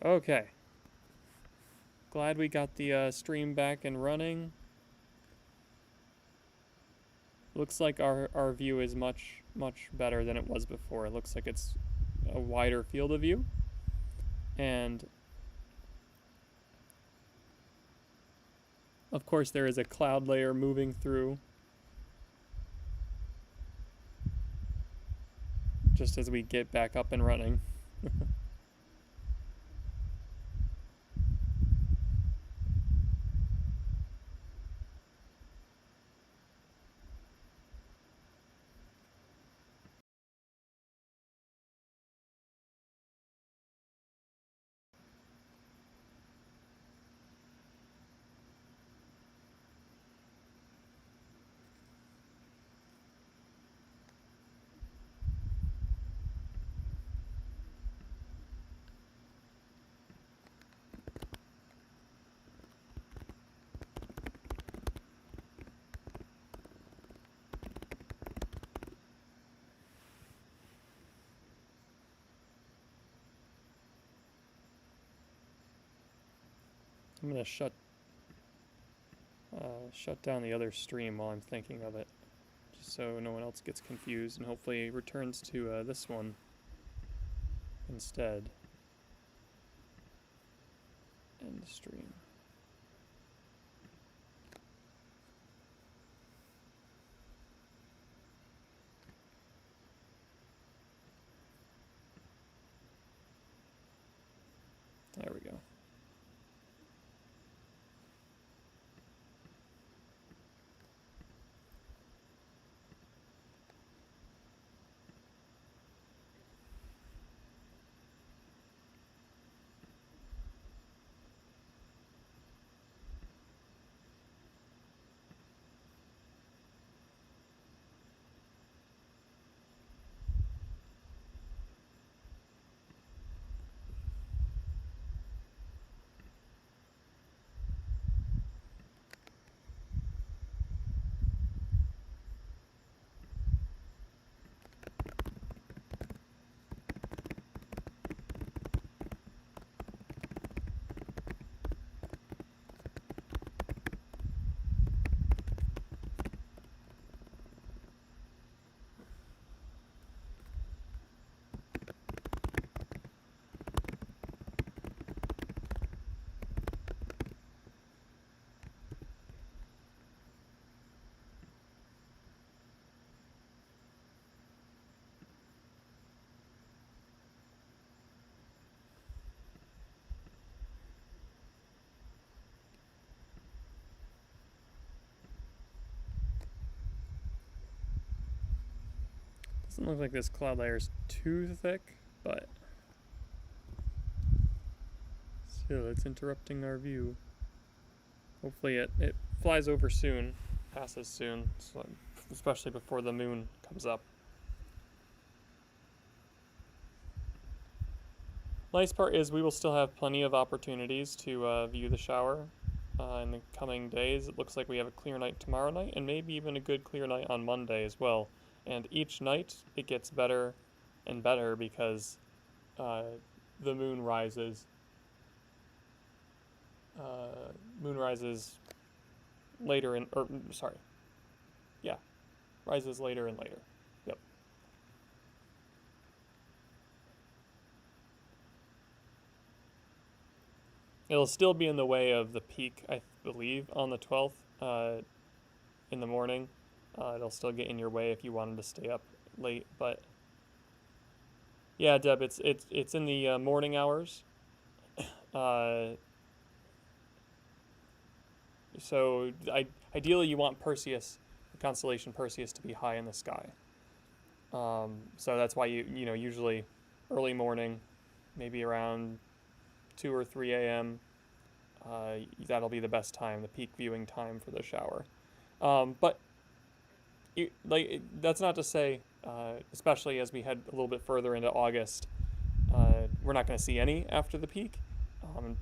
Okay. Glad we got the stream back and running. Looks like our view is much better than it was before. It looks like it's a wider field of view. And of course there is a cloud layer moving through just as we get back up and running. I'm gonna shut down the other stream while I'm thinking of it, just so no one else gets confused, and hopefully returns to this one instead. End stream. There we go. Doesn't look like this cloud layer is too thick, but still, it's interrupting our view. Hopefully it flies over soon, passes soon, so, especially before the moon comes up. Nice part is we will still have plenty of opportunities to view the shower in the coming days. It looks like we have a clear night tomorrow night, and maybe even a good clear night on Monday as well. And each night it gets better and better because the moon rises. Moon rises later rises later and later. Yep. It'll still be in the way of the peak, I believe, on the 12th in the morning. It'll still get in your way if you wanted to stay up late, but yeah, Deb, it's in the morning hours. So ideally, you want Perseus, the constellation Perseus, to be high in the sky. So that's why you usually early morning, maybe around 2 or 3 a.m. That'll be the best time, the peak viewing time for the shower. But that's not to say, especially as we head a little bit further into August, we're not going to see any after the peak.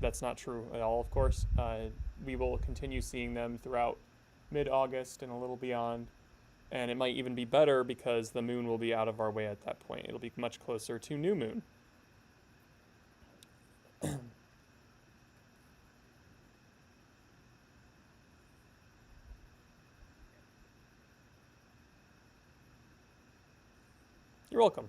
That's not true at all, of course. We will continue seeing them throughout mid-August and a little beyond. And it might even be better because the moon will be out of our way at that point. It'll be much closer to new moon. You're welcome.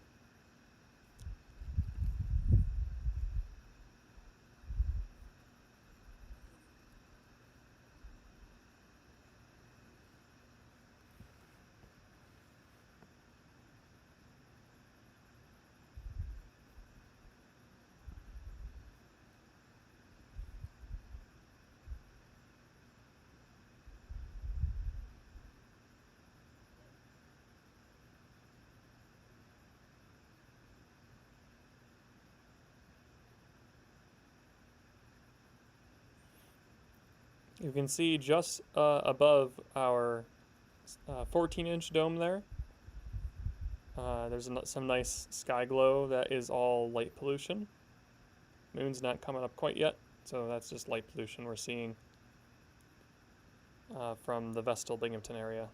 You can see just above our 14-inch dome there, there's some nice sky glow that is all light pollution. Moon's not coming up quite yet, so that's just light pollution we're seeing from the Vestal Binghamton area.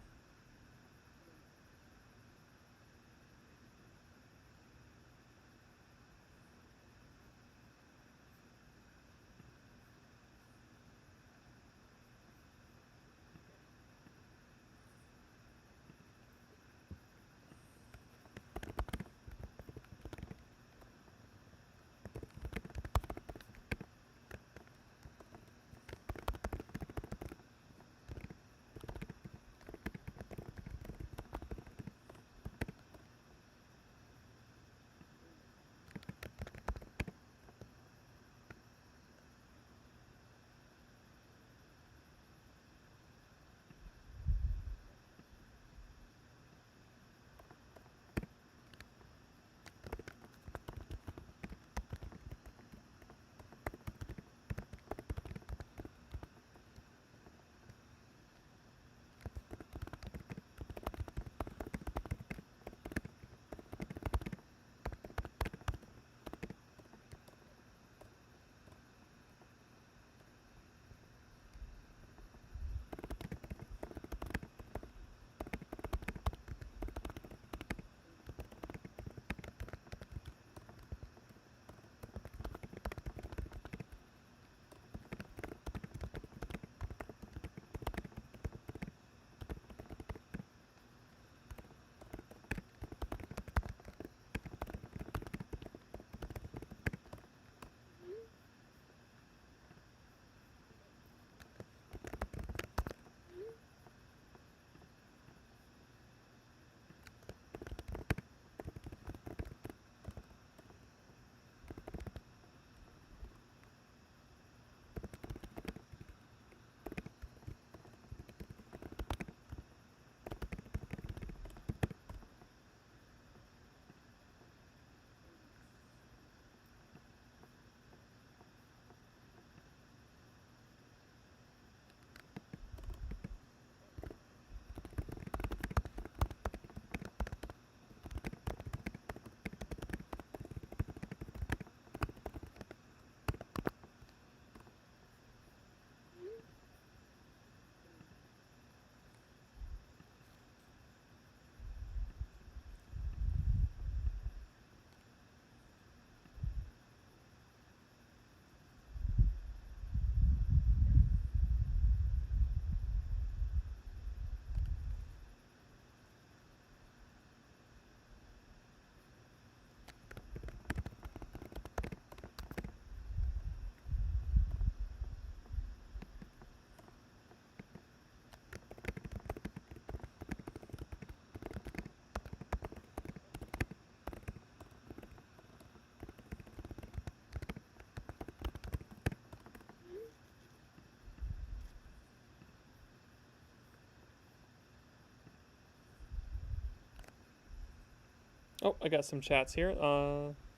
Oh, I got some chats here.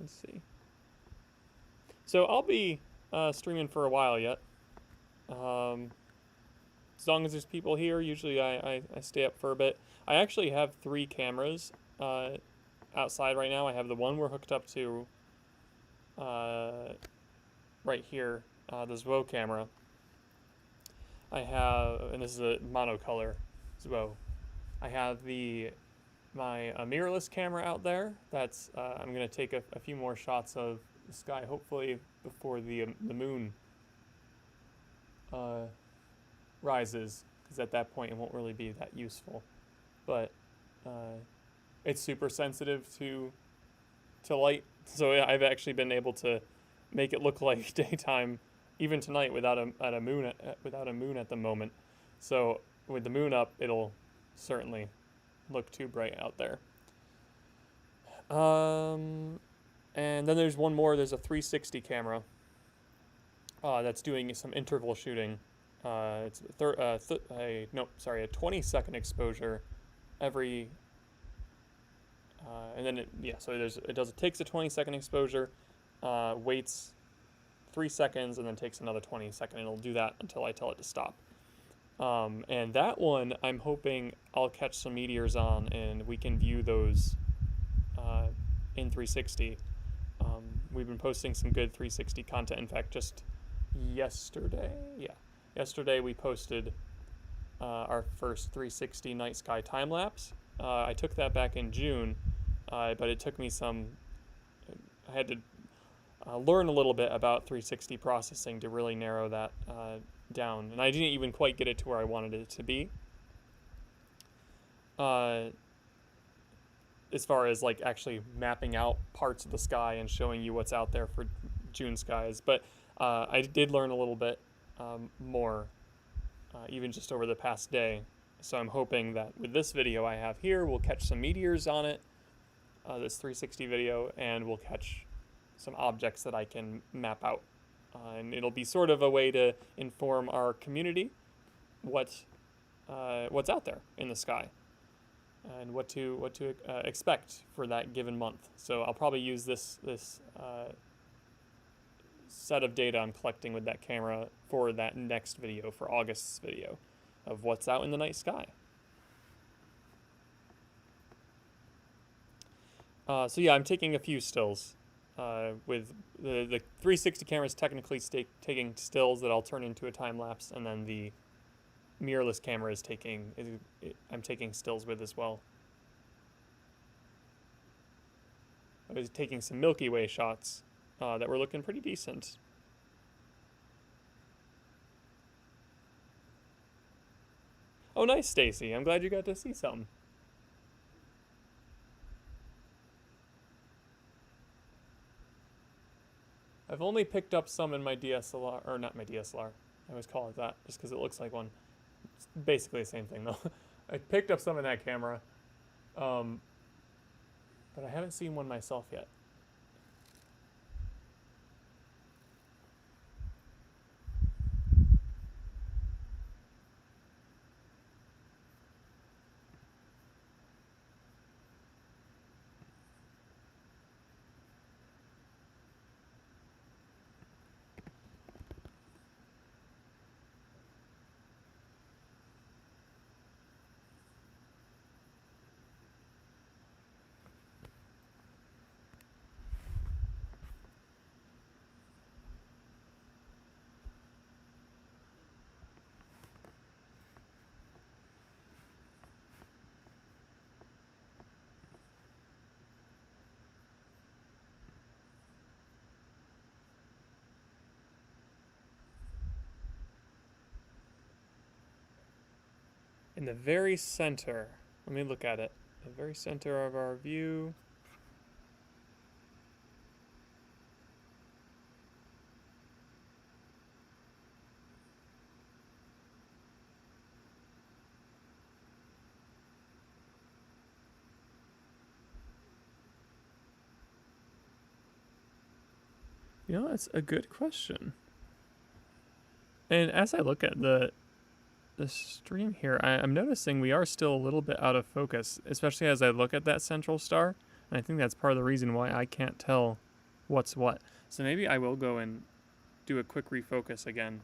Let's see. So I'll be streaming for a while yet. As long as there's people here, usually I stay up for a bit. I actually have 3 cameras outside right now. I have the one we're hooked up to right here, the Zwo camera. I have, and this is a monocolor Zwo. I have my mirrorless camera out there. That's I'm gonna take a few more shots of the sky, hopefully before the moon rises, because at that point it won't really be that useful. But it's super sensitive to light. So I've actually been able to make it look like daytime even tonight without a moon at the moment. So with the moon up, it'll certainly look too bright out there. And then there's one more. There's a 360 camera that's doing some interval shooting. It's a 20-second exposure every, and then it takes a 20-second exposure, waits 3 seconds, and then takes another 20-second. It'll do that until I tell it to stop. And that one, I'm hoping I'll catch some meteors on, and we can view those in 360. We've been posting some good 360 content. In fact, just yesterday we posted our first 360 night sky time lapse. I took that back in June, but it took me I had to learn a little bit about 360 processing to really narrow that down, and I didn't even quite get it to where I wanted it to be. As far as like actually mapping out parts of the sky and showing you what's out there for June skies, but I did learn a little bit more, even just over the past day. So I'm hoping that with this video I have here, we'll catch some meteors on it, this 360 video, and we'll catch some objects that I can map out. And it'll be sort of a way to inform our community what's out there in the sky and what to expect for that given month. So I'll probably use this set of data I'm collecting with that camera for that next video, for August's video, of what's out in the night sky. So yeah, I'm taking a few stills. With the 360 camera is technically taking stills that I'll turn into a time lapse, and then the mirrorless camera is I'm taking stills with as well. I was taking some Milky Way shots that were looking pretty decent. Oh, nice, Stacy. I'm glad you got to see something. I've only picked up some in my DSLR, or not my DSLR. I always call it that just because it looks like one. It's basically the same thing though. I picked up some in that camera, but I haven't seen one myself yet. In the very center, let me look at it. The very center of our view. You know, that's a good question. And as I look at the stream here, I'm noticing we are still a little bit out of focus, especially as I look at that central star. And I think that's part of the reason why I can't tell what's what. So maybe I will go and do a quick refocus again.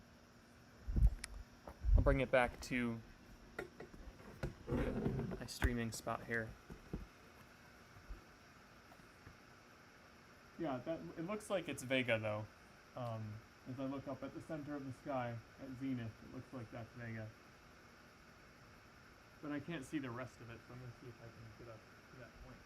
I'll bring it back to my streaming spot here. Yeah, it looks like it's Vega though. As I look up at the center of the sky at zenith, it looks like that's Vega. But I can't see the rest of it, so I'm going to see if I can get up to that point.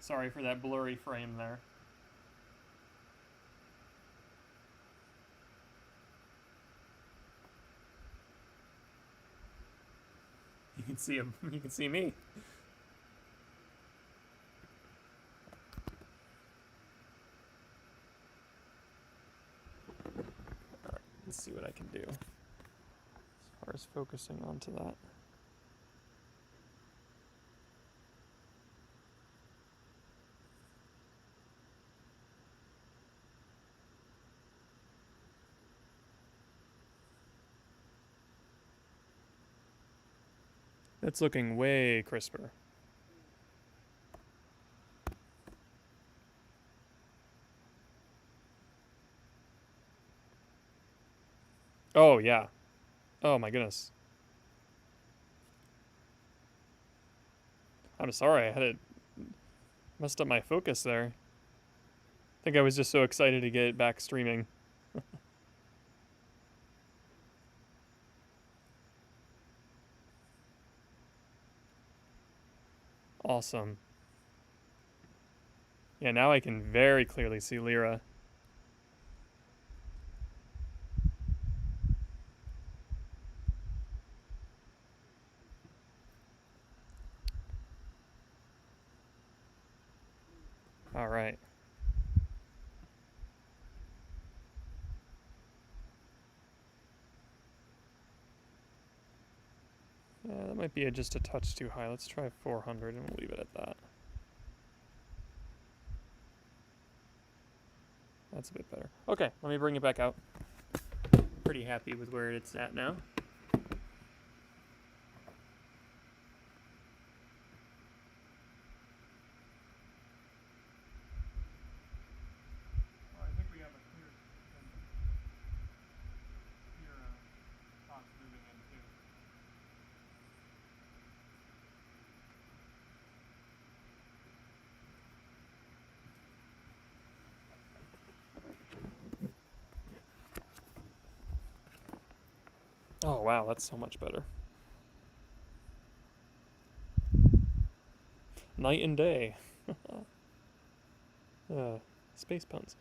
Sorry for that blurry frame there. see him. You can see me. All right, let's see what I can do as far as focusing onto that. It's looking way crisper. Oh, yeah. Oh, my goodness. I'm sorry, I had it messed up my focus there. I think I was just so excited to get it back streaming. Awesome. Yeah, now I can very clearly see Lyra. All right. Yeah, that might be just a touch too high. Let's try 400 and we'll leave it at that. That's a bit better. Okay, let me bring it back out. Pretty happy with where it's at now. I think we have a clear thoughts moving in too. Oh wow, that's so much better. Night and day. Space puns.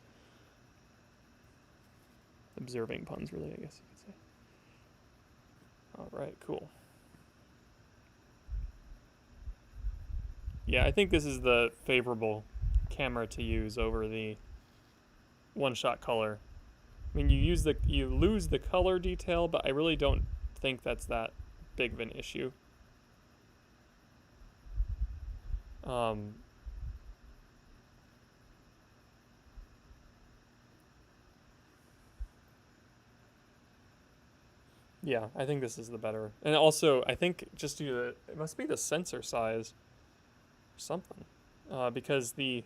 Observing puns, really, I guess you could say. Alright, cool. Yeah, I think this is the favorable camera to use over the one-shot color. I mean, you lose the color detail, but I really don't think that's that big of an issue. Yeah, I think this is the better. And also, I think just due to it must be the sensor size or something. Because the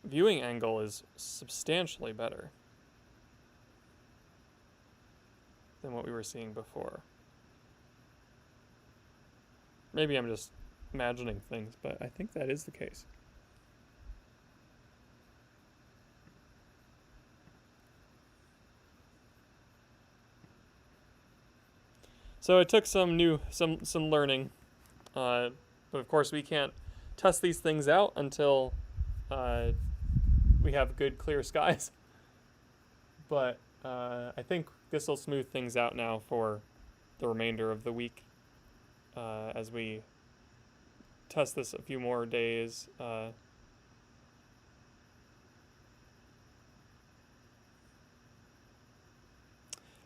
viewing angle is substantially better than what we were seeing before. Maybe I'm just imagining things, but I think that is the case. So it took some learning, but of course we can't test these things out until we have good clear skies. But I think this will smooth things out now for the remainder of the week as we test this a few more days.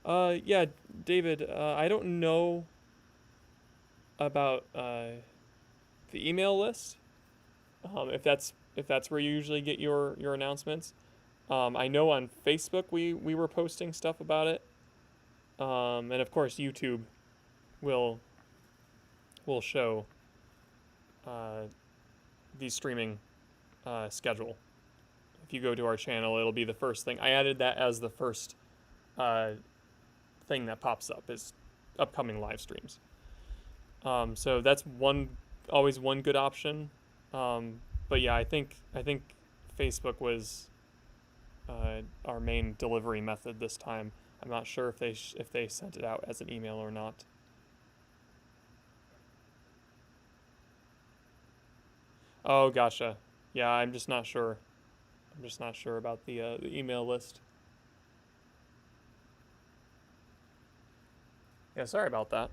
Yeah, David, I don't know about the email list. If that's where you usually get your announcements. I know on Facebook we were posting stuff about it. And of course YouTube will show the streaming schedule. If you go to our channel, it'll be the first thing. I added that as the first thing that pops up is upcoming live streams. So that's always one good option. But yeah, I think Facebook was our main delivery method this time. I'm not sure if they sent it out as an email or not. Oh, gotcha. Yeah, I'm just not sure. I'm just not sure about the email list. Yeah, sorry about that.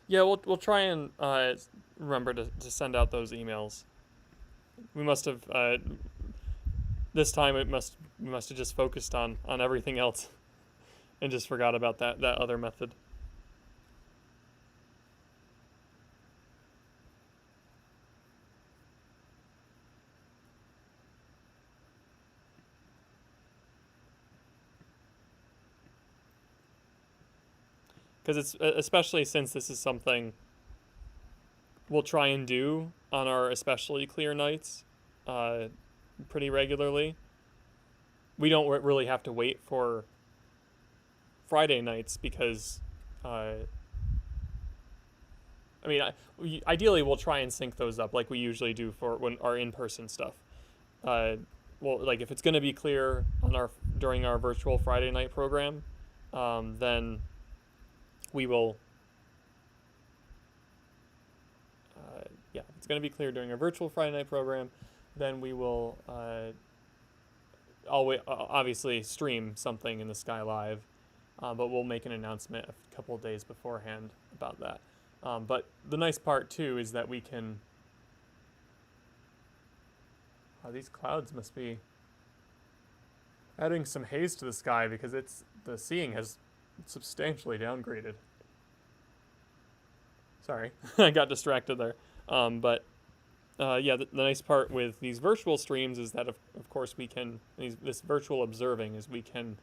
Yeah, we'll try and remember to send out those emails. We must have this time we must have just focused on everything else and just forgot about that other method. Because it's especially since this is something we'll try and do on our especially clear nights uh, pretty regularly. We don't really have to wait for Friday nights because, I mean, ideally we'll try and sync those up like we usually do for when our in-person stuff. Uh, well, like if it's going to be clear on our during our virtual Friday night program, then we will. Yeah, if it's going to be clear during our virtual Friday night program, then we will always obviously stream something in the sky live, but we'll make an announcement a couple of days beforehand about that. But the nice part too is that we can. These clouds must be adding some haze to the sky because the seeing has substantially downgraded. Sorry, I got distracted there. But yeah, the nice part with these virtual streams is that of course we can this virtual observing is we can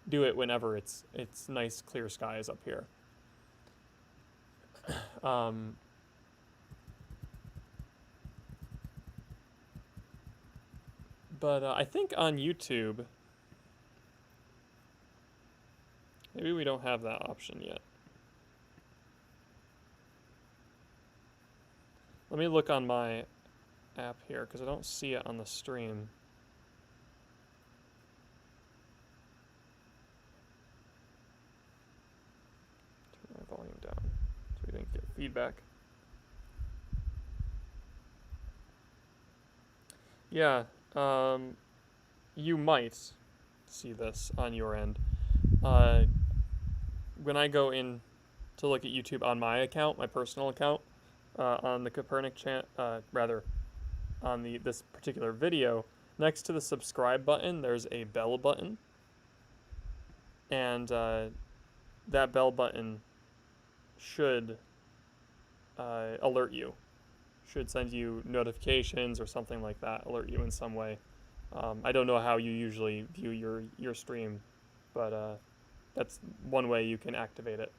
do it whenever it's nice clear skies up here. But I think on YouTube, maybe we don't have that option yet. Let me look on my app here because I don't see it on the stream. Turn my volume down so we didn't get feedback. Yeah, you might see this on your end. When I go in to look at YouTube on my account, my personal account, on the Kopernik rather, on this particular video, next to the subscribe button, there's a bell button, and that bell button should alert you, should send you notifications or something like that, alert you in some way. I don't know how you usually view your stream, but that's one way you can activate it.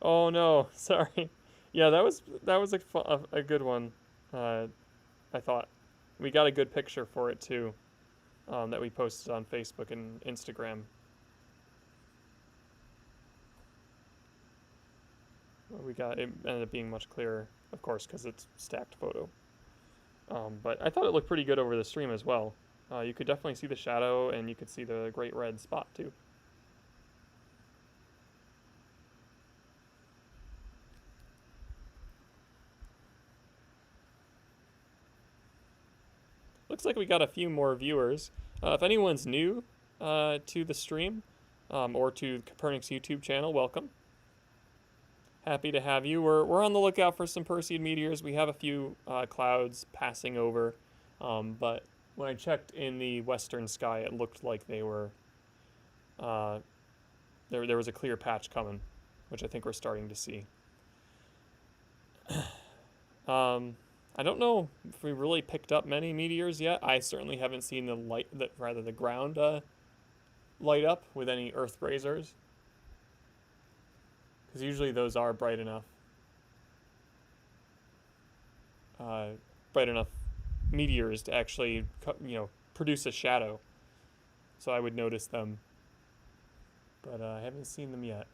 Oh no, sorry. Yeah, that was a good one. I thought we got a good picture for it too, that we posted on Facebook and Instagram. It ended up being much clearer, of course, because it's stacked photo. But I thought it looked pretty good over the stream as well. You could definitely see the shadow, and you could see the great red spot too. Looks like we got a few more viewers. If anyone's new to the stream or to Kopernik's YouTube channel, welcome. Happy to have you. We're on the lookout for some Perseid meteors. We have a few clouds passing over, but when I checked in the western sky, it looked like they were there was a clear patch coming, which I think we're starting to see. I don't know if we really picked up many meteors yet. I certainly haven't seen the ground light up with any Earth grazers. because usually those are bright enough meteors to actually, produce a shadow. So I would notice them, but I haven't seen them yet.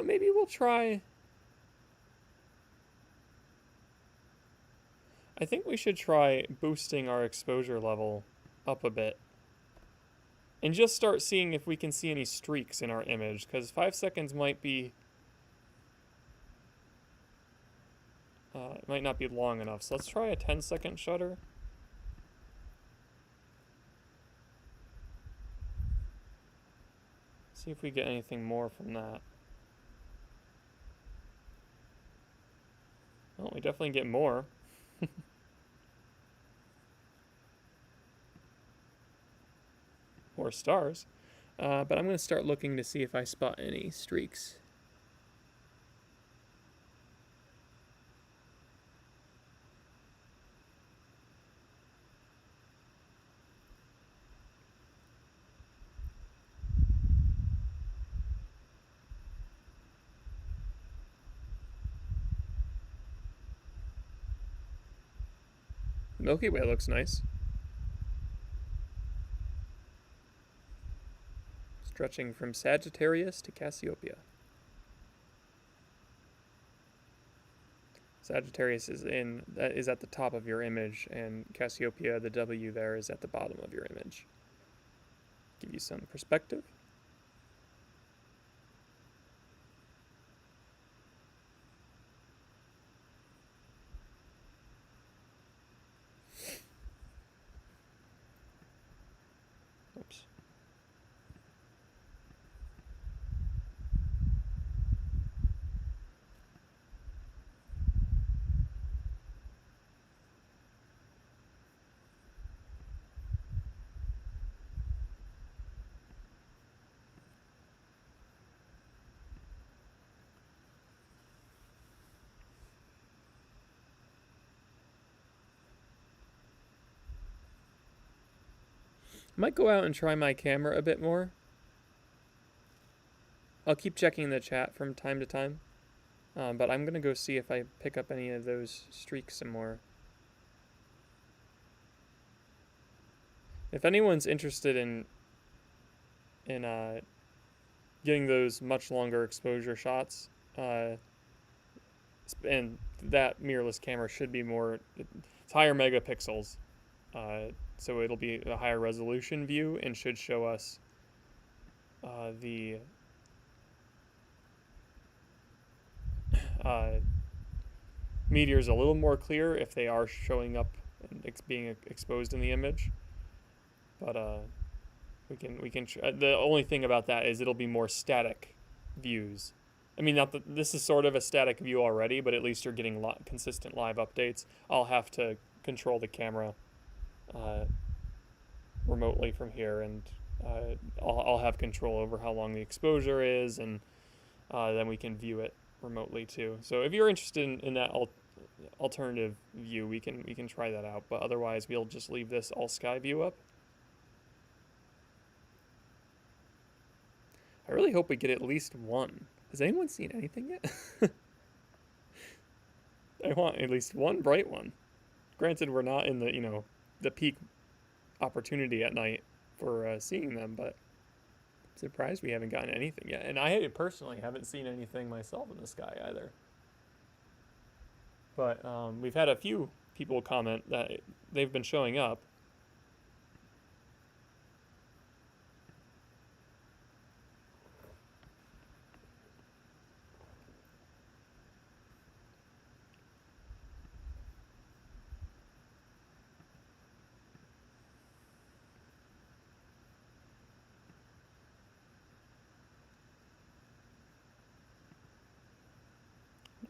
Maybe we'll try. I think we should try boosting our exposure level up a bit. And just start seeing if we can see any streaks in our image, because 5 seconds might be... it might not be long enough. So let's try a 10-second shutter. See if we get anything more from that. Well, we definitely get more. More stars. But I'm going to start looking to see if I spot any streaks. Milky Way looks nice. Stretching from Sagittarius to Cassiopeia. Sagittarius is at the top of your image, and Cassiopeia, the W there, is at the bottom of your image. Give you some perspective. Oops. Might go out and try my camera a bit more. I'll keep checking the chat from time to time. But I'm going to go see if I pick up any of those streaks some more. If anyone's interested in getting those much longer exposure shots, and that mirrorless camera should be it's higher megapixels. So it'll be a higher resolution view and should show us the meteors a little more clear if they are showing up and being exposed in the image. But the only thing about that is it'll be more static views. I mean, not that this is sort of a static view already, but at least you're getting consistent live updates. I'll have to control the camera remotely from here, and I'll have control over how long the exposure is, and then we can view it remotely too. So if you're interested in that alternative view, we can try that out. But otherwise, we'll just leave this all sky view up. I really hope we get at least one. Has anyone seen anything yet? I want at least one bright one. Granted, we're not in the peak opportunity at night for seeing them, but I'm surprised we haven't gotten anything yet. And I personally haven't seen anything myself in the sky either. But we've had a few people comment that they've been showing up.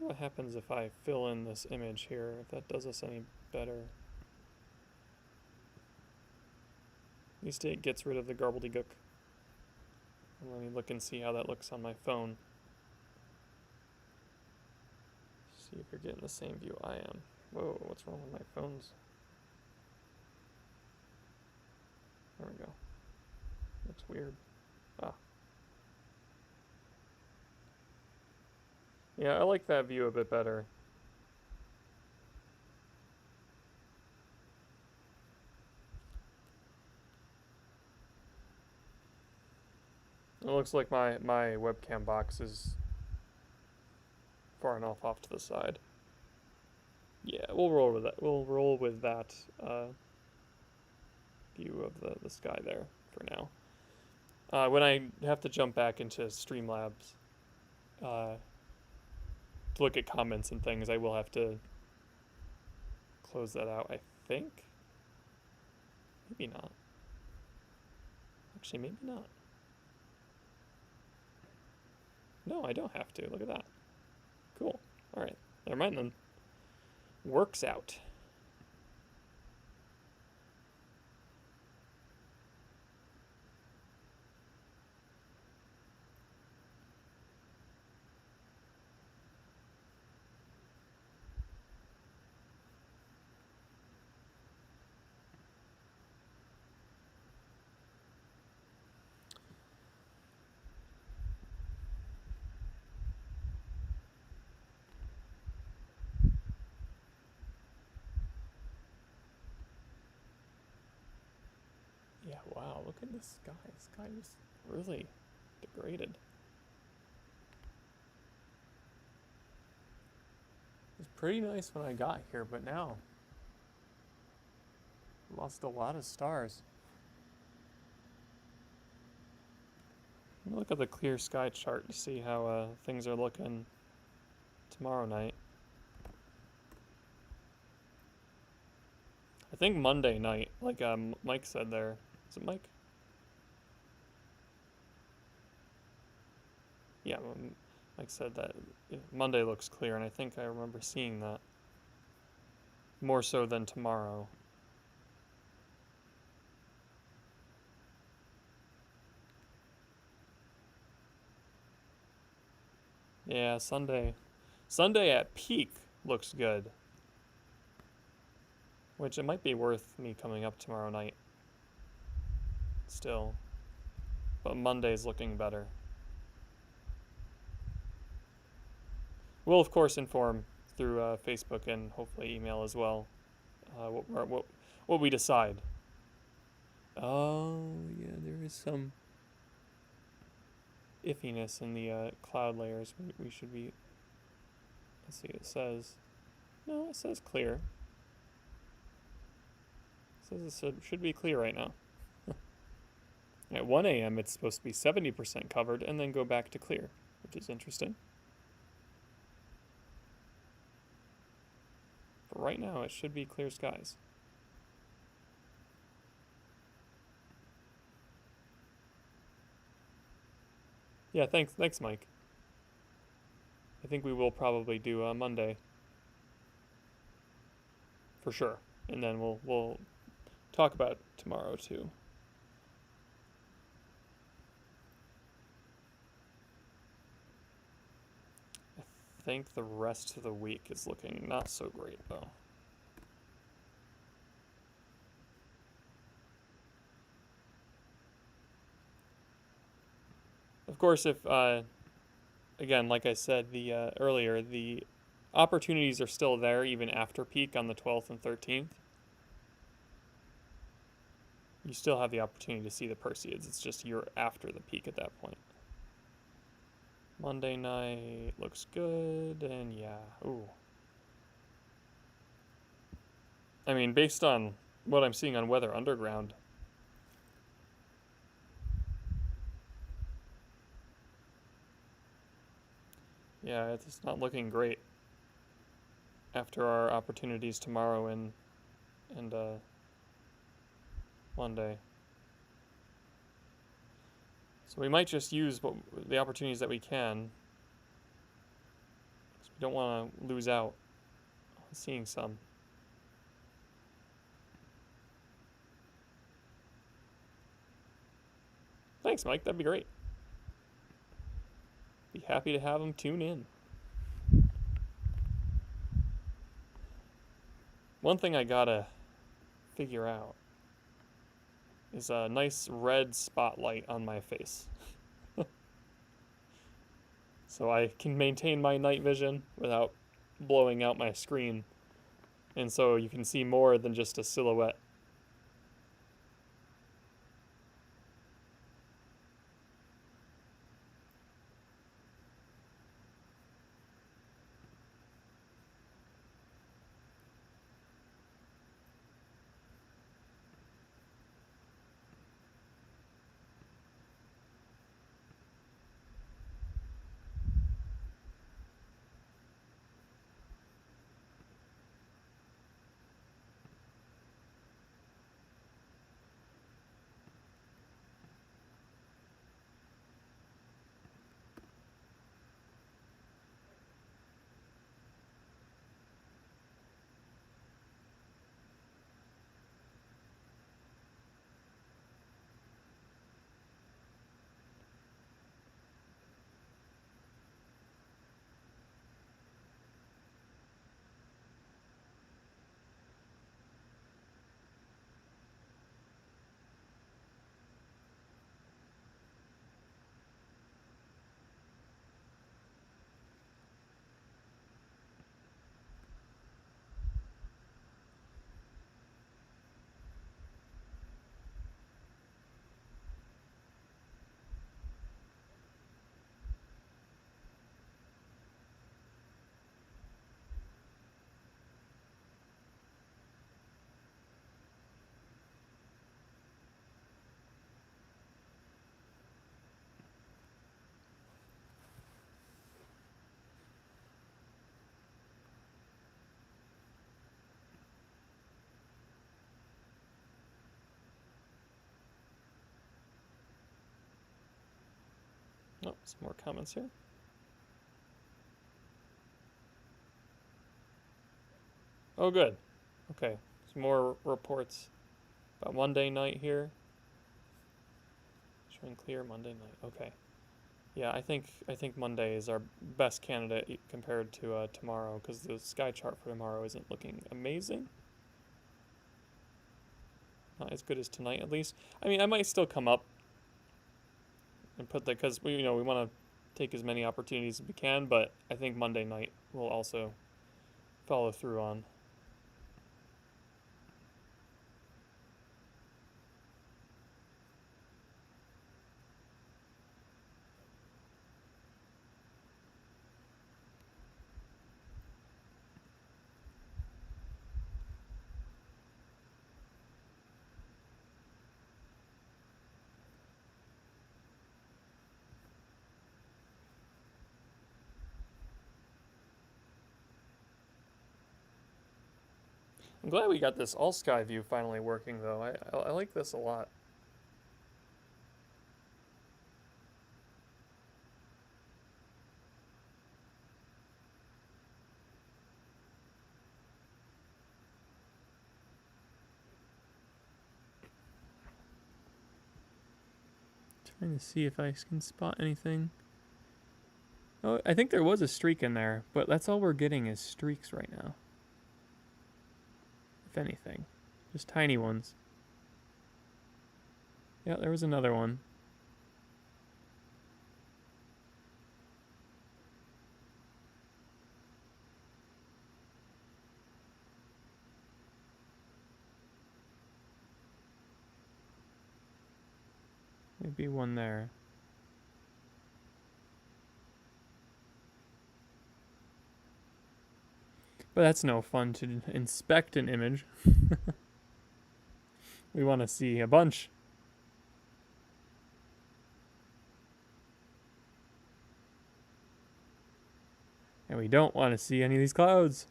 what happens if I fill in this image here, if that does us any better. At least it gets rid of the gobbledygook. Let me look and see how that looks on my phone. See if you're getting the same view I am. Whoa, what's wrong with my phones? There we go. Looks weird. Ah. Yeah, I like that view a bit better. It looks like my webcam box is far enough off to the side. Yeah, we'll roll with that. We'll roll with that view of the sky there for now. When I have to jump back into Streamlabs to look at comments and things, I will have to close that out, I think. Maybe not. Actually, maybe not. No, I don't have to. Look at that. Cool. Alright. Never mind then. Works out. Yeah, wow, look at this sky. The sky is really degraded. It was pretty nice when I got here, but now lost a lot of stars. Look at the clear sky chart to see how things are looking tomorrow night. I think Monday night, like Mike said there. Is it Mike? Yeah, Mike said that Monday looks clear, and I think I remember seeing that. More so than tomorrow. Yeah, Sunday at peak looks good. Which it might be worth me coming up tomorrow night. Still. But Monday's looking better. We'll of course inform through Facebook and hopefully email as well what we decide. Oh yeah, there is some iffiness in the cloud layers. We should be. Let's see. It says. No, it says clear. It says it should be clear right now. At 1 a.m. it's supposed to be 70% covered and then go back to clear, which is interesting. But right now it should be clear skies. Yeah, thanks, Mike. I think we will probably do a Monday. For sure. And then we'll talk about it tomorrow too. I think the rest of the week is looking not so great though. Of course, if again, like I said earlier, the opportunities are still there even after peak on the 12th and 13th. You still have the opportunity to see the Perseids. It's just you're after the peak at that point. Monday night looks good, and yeah, ooh. I mean, based on what I'm seeing on Weather Underground, yeah, it's not looking great after our opportunities tomorrow and Monday. So we might just use the opportunities that we can. You don't want to lose out on seeing some. Thanks, Mike. That'd be great. Be happy to have them tune in. One thing I gotta figure out is a nice red spotlight on my face. So I can maintain my night vision without blowing out my screen. And so you can see more than just a silhouette. Oh, some more comments here. Oh, good. Okay, some more reports about Monday night here. Showing clear Monday night. Okay. Yeah, I think Monday is our best candidate compared to tomorrow, because the sky chart for tomorrow isn't looking amazing. Not as good as tonight, at least. I mean, I might still come up and put that, because we want to take as many opportunities as we can, but I think Monday night will also follow through on. I'm glad we got this all sky view finally working, though. I like this a lot. Trying to see if I can spot anything. Oh, I think there was a streak in there, but that's all we're getting is streaks right now. If anything. Just tiny ones. Yeah, there was another one. Maybe one there. But that's no fun to inspect an image. We want to see a bunch. And we don't want to see any of these clouds.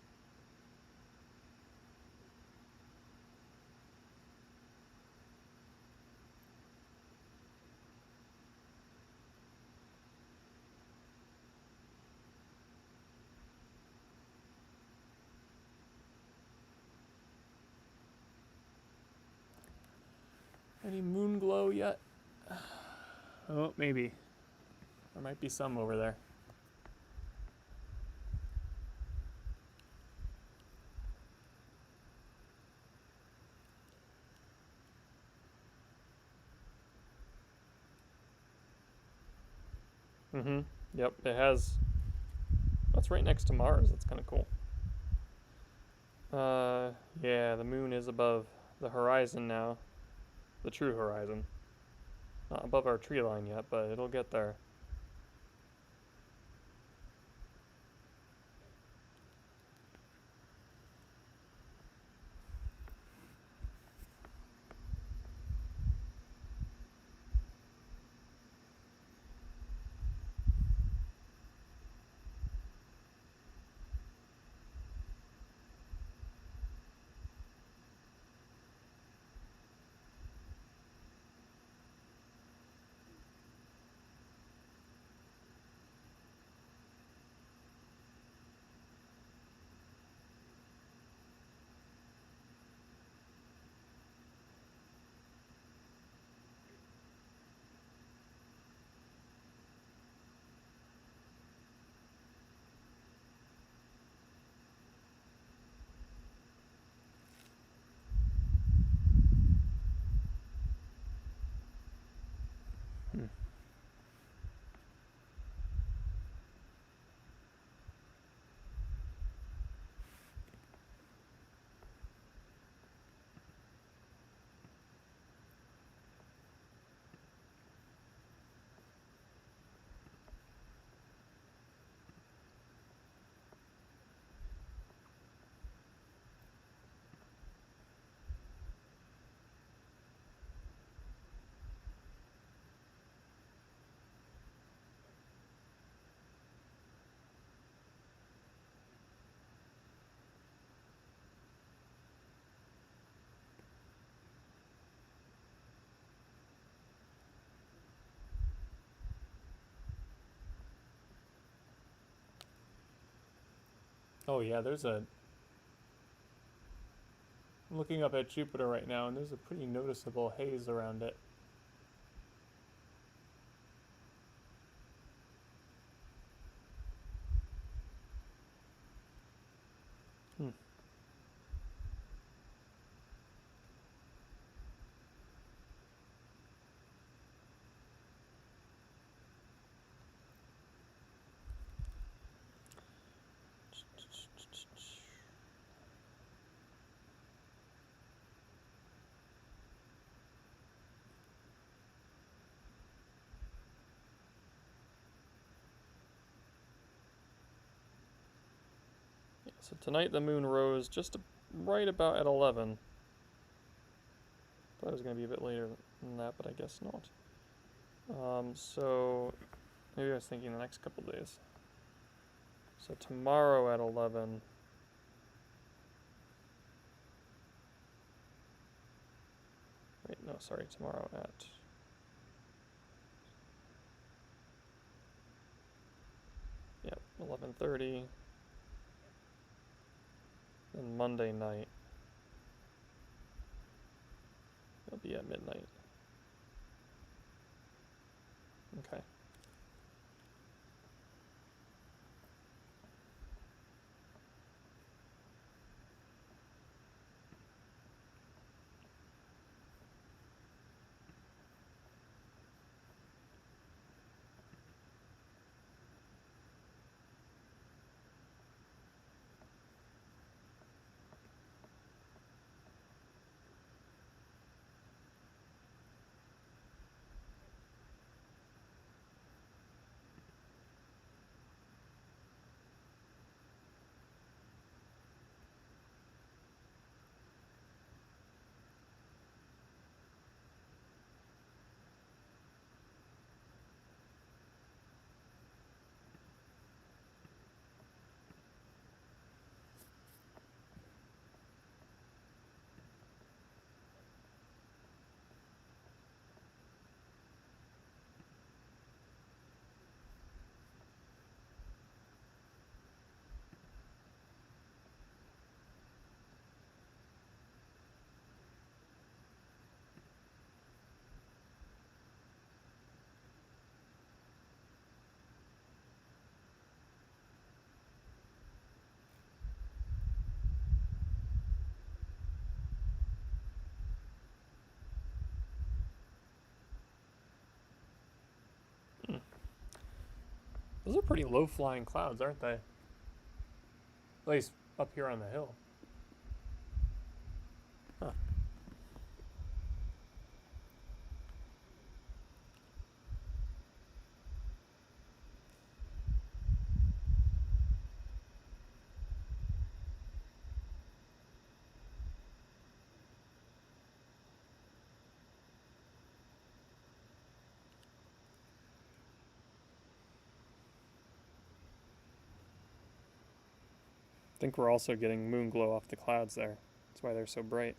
Any moon glow yet? Oh, maybe. There might be some over there. Mm-hmm. Yep, it has. That's right next to Mars. That's kind of cool. Yeah, the moon is above the horizon now. The true horizon. Not above our tree line yet, but it'll get there. Hmm. Oh yeah, there's a. I'm looking up at Jupiter right now, and there's a pretty noticeable haze around it. Hmm. Yeah, so tonight the moon rose just right about at 11. Thought it was going to be a bit later than that, but I guess not. So maybe I was thinking the next couple days. So tomorrow at 11. Wait, no, sorry, tomorrow at. Yep, 11:30. And Monday night. It'll be at midnight. Okay. Those are pretty low-flying clouds, aren't they? At least up here on the hill. Huh. I think we're also getting moon glow off the clouds there. That's why they're so bright.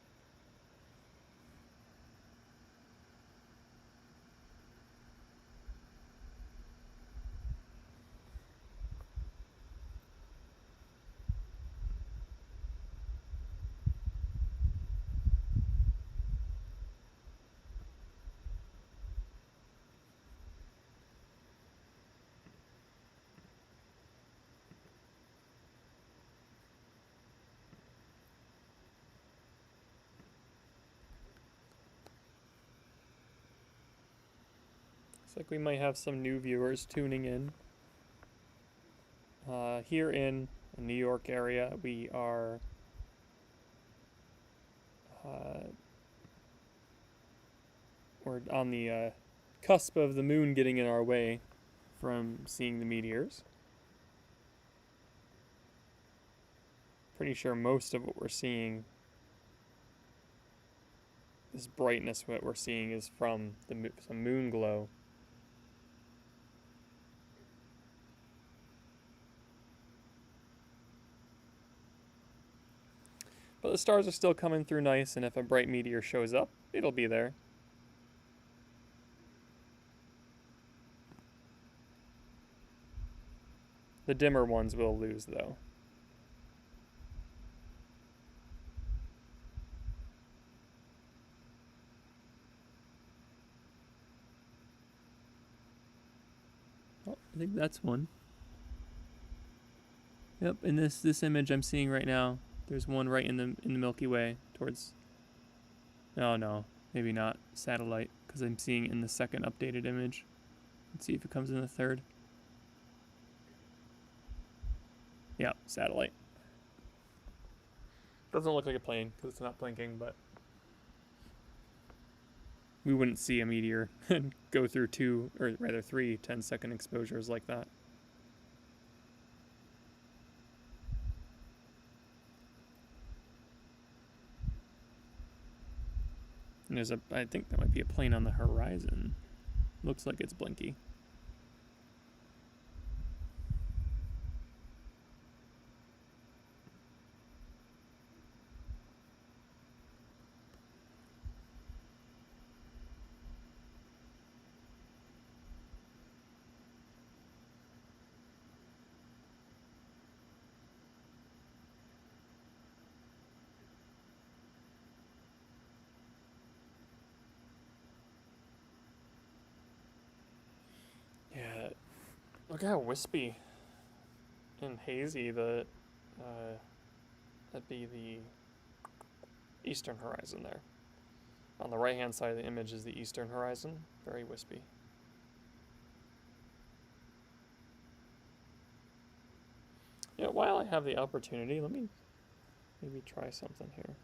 Looks like we might have some new viewers tuning in. Here in the New York area, we are we're on the cusp of the moon getting in our way from seeing the meteors. Pretty sure most of what we're seeing, this brightness what we're seeing, is from some moon glow. But the stars are still coming through nice, and if a bright meteor shows up, it'll be there. The dimmer ones will lose, though. Oh, I think that's one. Yep, in this image I'm seeing right now, there's one right in the Milky Way towards. Oh no, maybe not satellite, because I'm seeing in the second updated image. Let's see if it comes in the third. Yeah, satellite. Doesn't look like a plane because it's not blinking, but we wouldn't see a meteor go through 2, or rather 3 10-second exposures like that. And there's I think that might be a plane on the horizon. Looks like it's blinky. Yeah, look how wispy and hazy that'd be the eastern horizon there. On the right hand side of the image is the eastern horizon, very wispy. Yeah, while I have the opportunity, let me maybe try something here.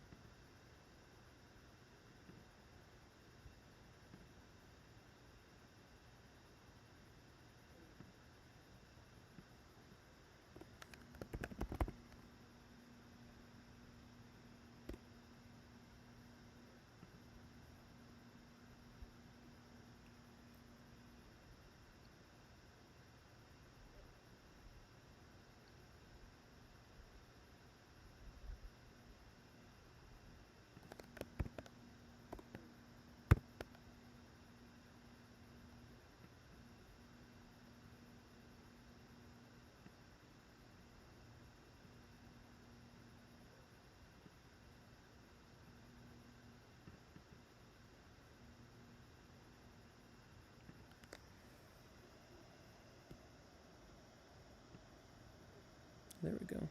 There we go.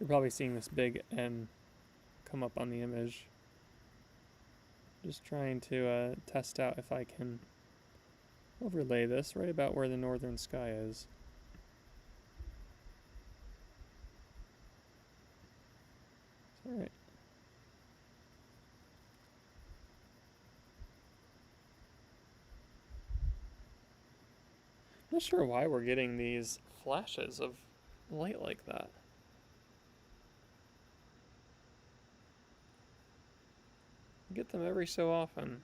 You're probably seeing this big N come up on the image. Just trying to test out if I can overlay this right about where the northern sky is. Alright. I'm not sure why we're getting these flashes of light like that. I get them every so often.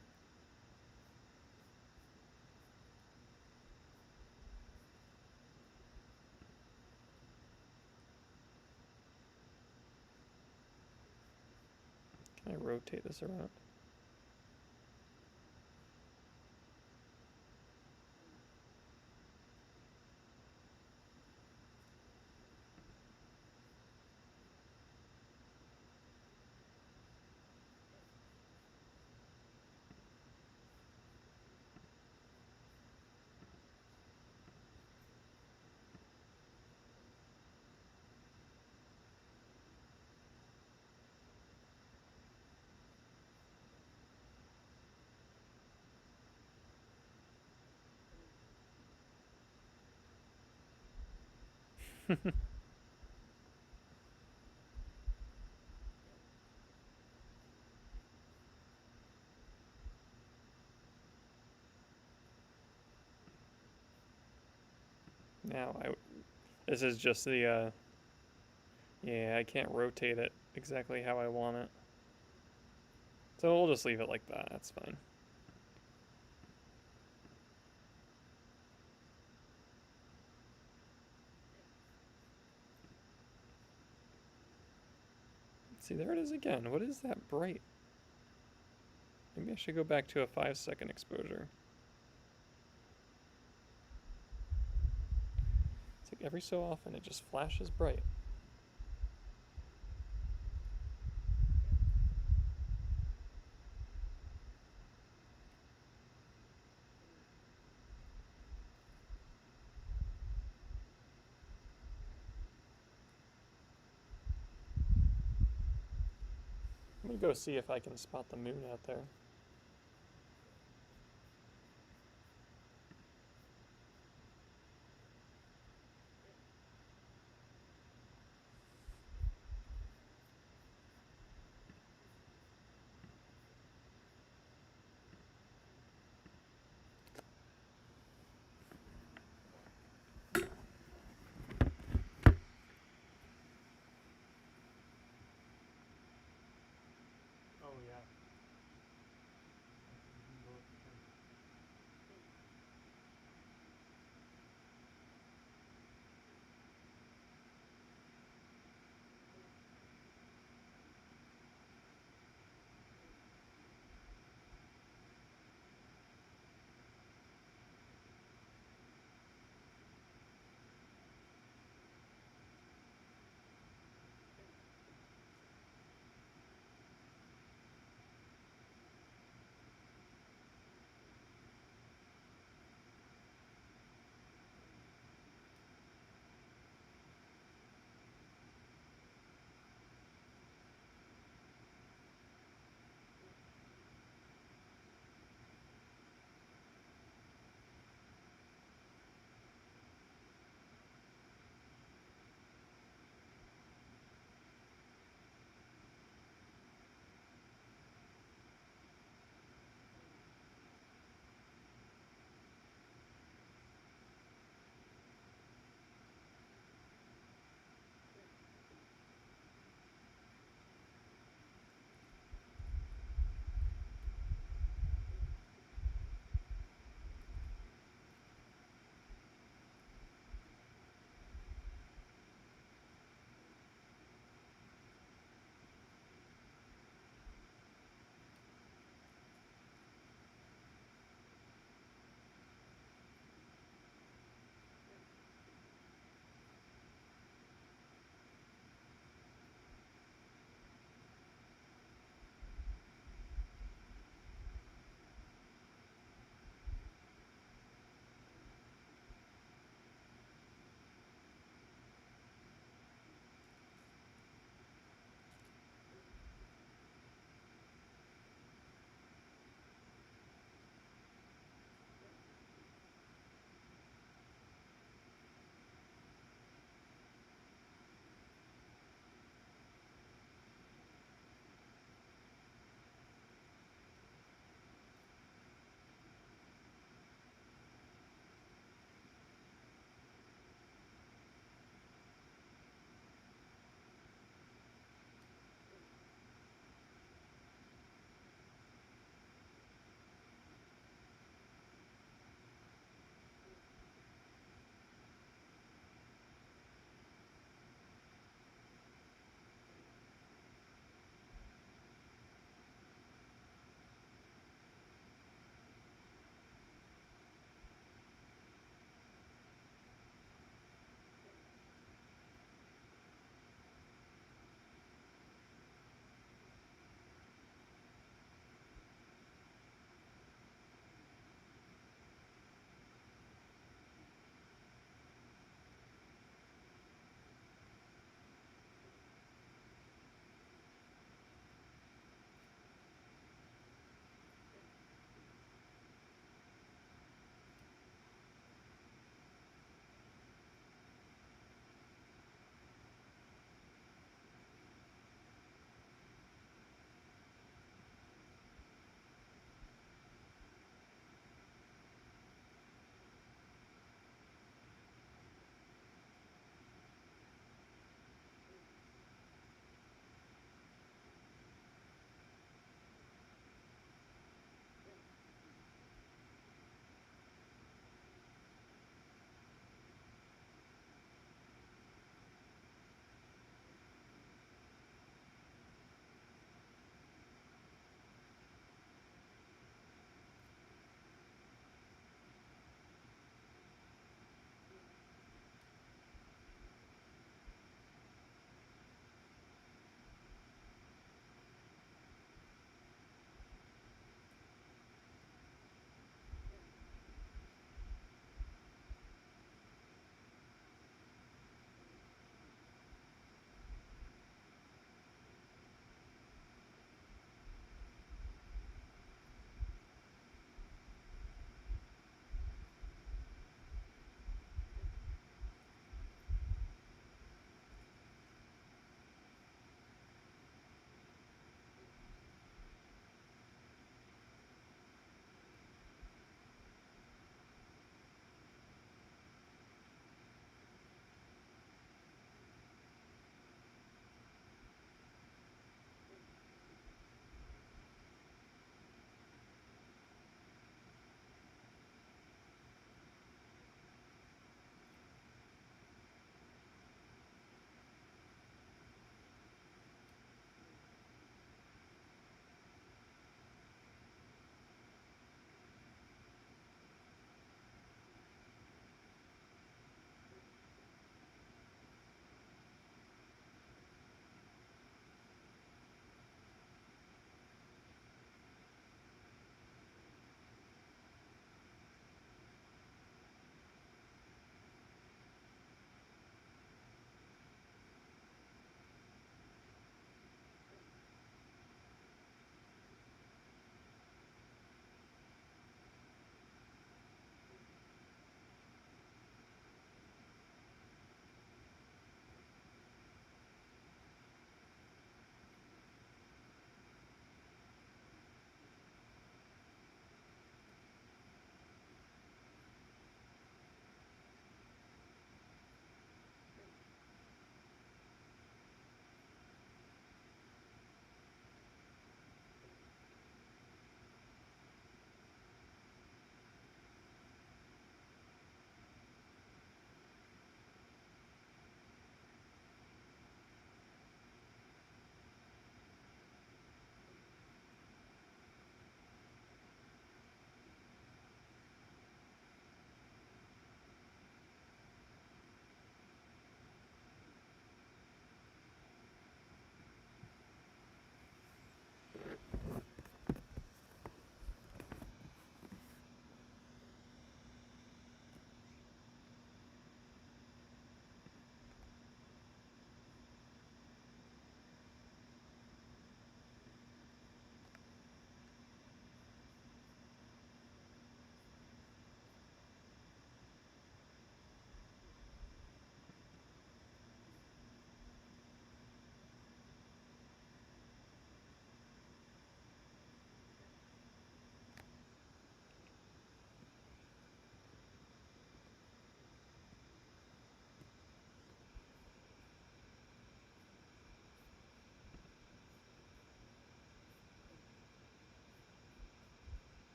Can I rotate this around? Now, this is just the, yeah, I can't rotate it exactly how I want it. So we'll just leave it like that, that's fine. See, there it is again. What is that bright? Maybe I should go back to a 5-second exposure. It's like every so often it just flashes bright. I'm gonna go see if I can spot the moon out there. Oh yeah.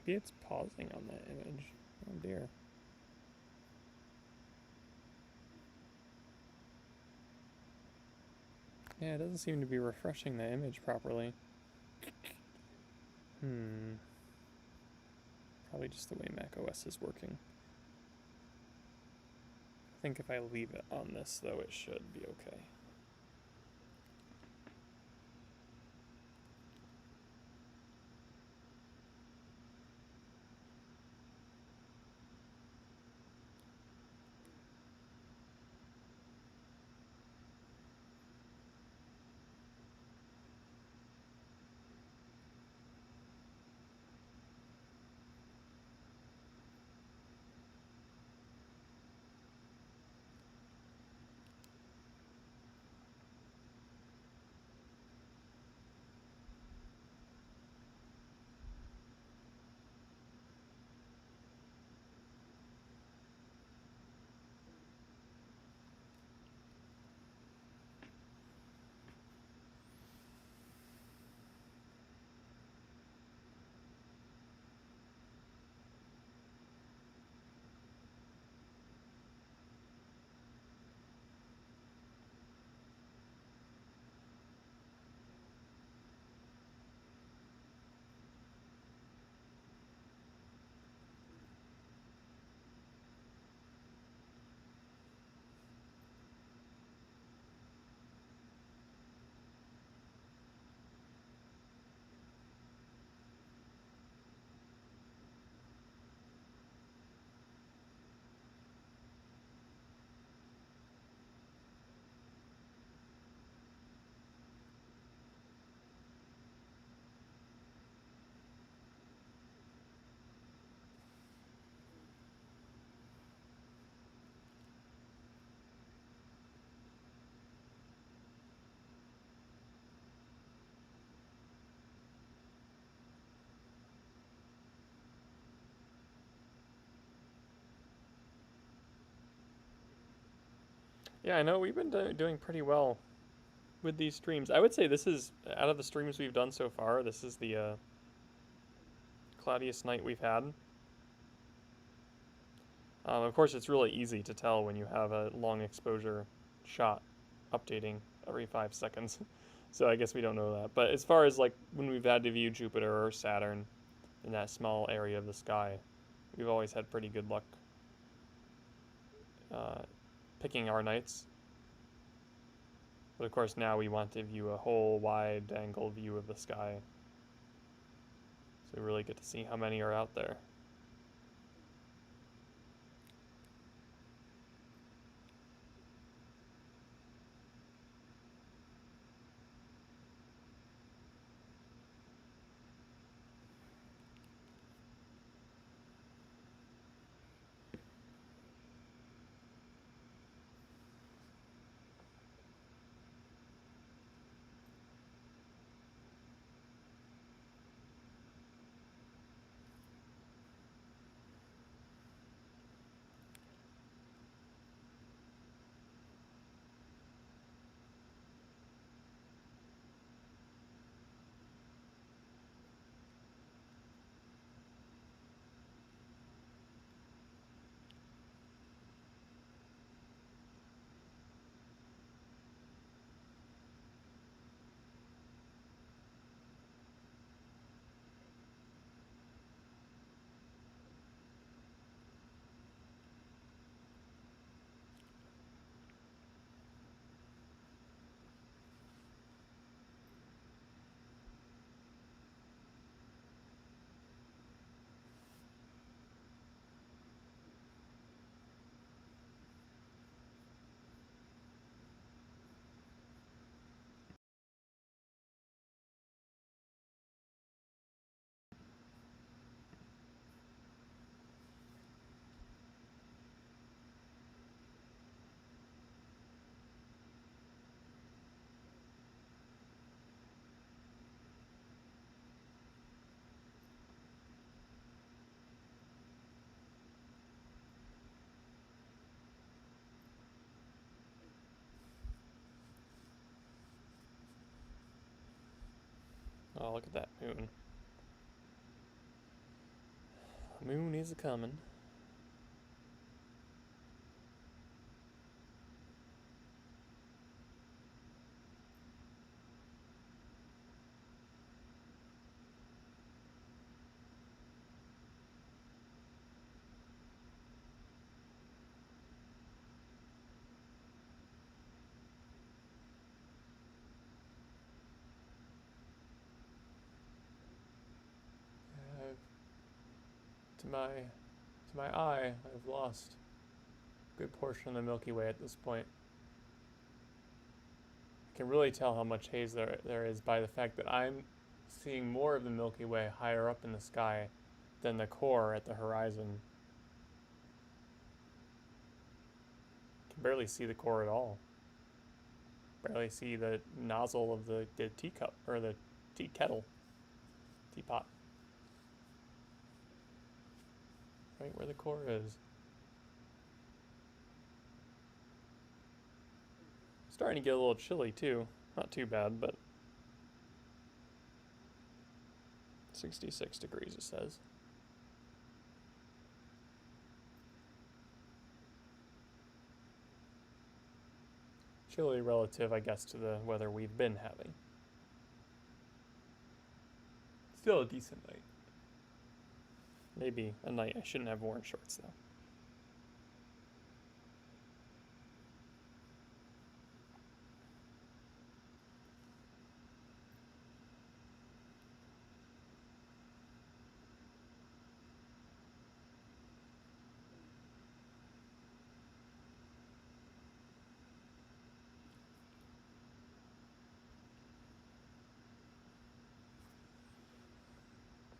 Maybe it's pausing on that image. Oh dear. Yeah, it doesn't seem to be refreshing the image properly. Probably just the way macOS is working. I think if I leave it on this, though, it should be okay. Yeah, I know we've been doing pretty well with these streams. I would say this is, out of the streams we've done so far, this is the cloudiest night we've had. Of course, it's really easy to tell when you have a long exposure shot updating every 5 seconds. So I guess we don't know that. But as far as like when we've had to view Jupiter or Saturn in that small area of the sky, we've always had pretty good luck picking our nights. But of course now we want to view a whole wide angle view of the sky. So we really get to see how many are out there. Oh, look at that moon. Moon is a-coming. To my eye, I've lost a good portion of the Milky Way at this point. I can really tell how much haze there is by the fact that I'm seeing more of the Milky Way higher up in the sky than the core at the horizon. I can barely see the core at all. Barely see the nozzle of the teacup, or the tea kettle, teapot. Right where the core is. Starting to get a little chilly too. Not too bad, but 66 degrees it says. Chilly relative, I guess, to the weather we've been having. Still a decent night. Maybe a night I shouldn't have worn shorts though.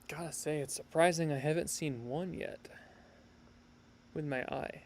Gotta say, it's surprising I haven't seen one yet with my eye.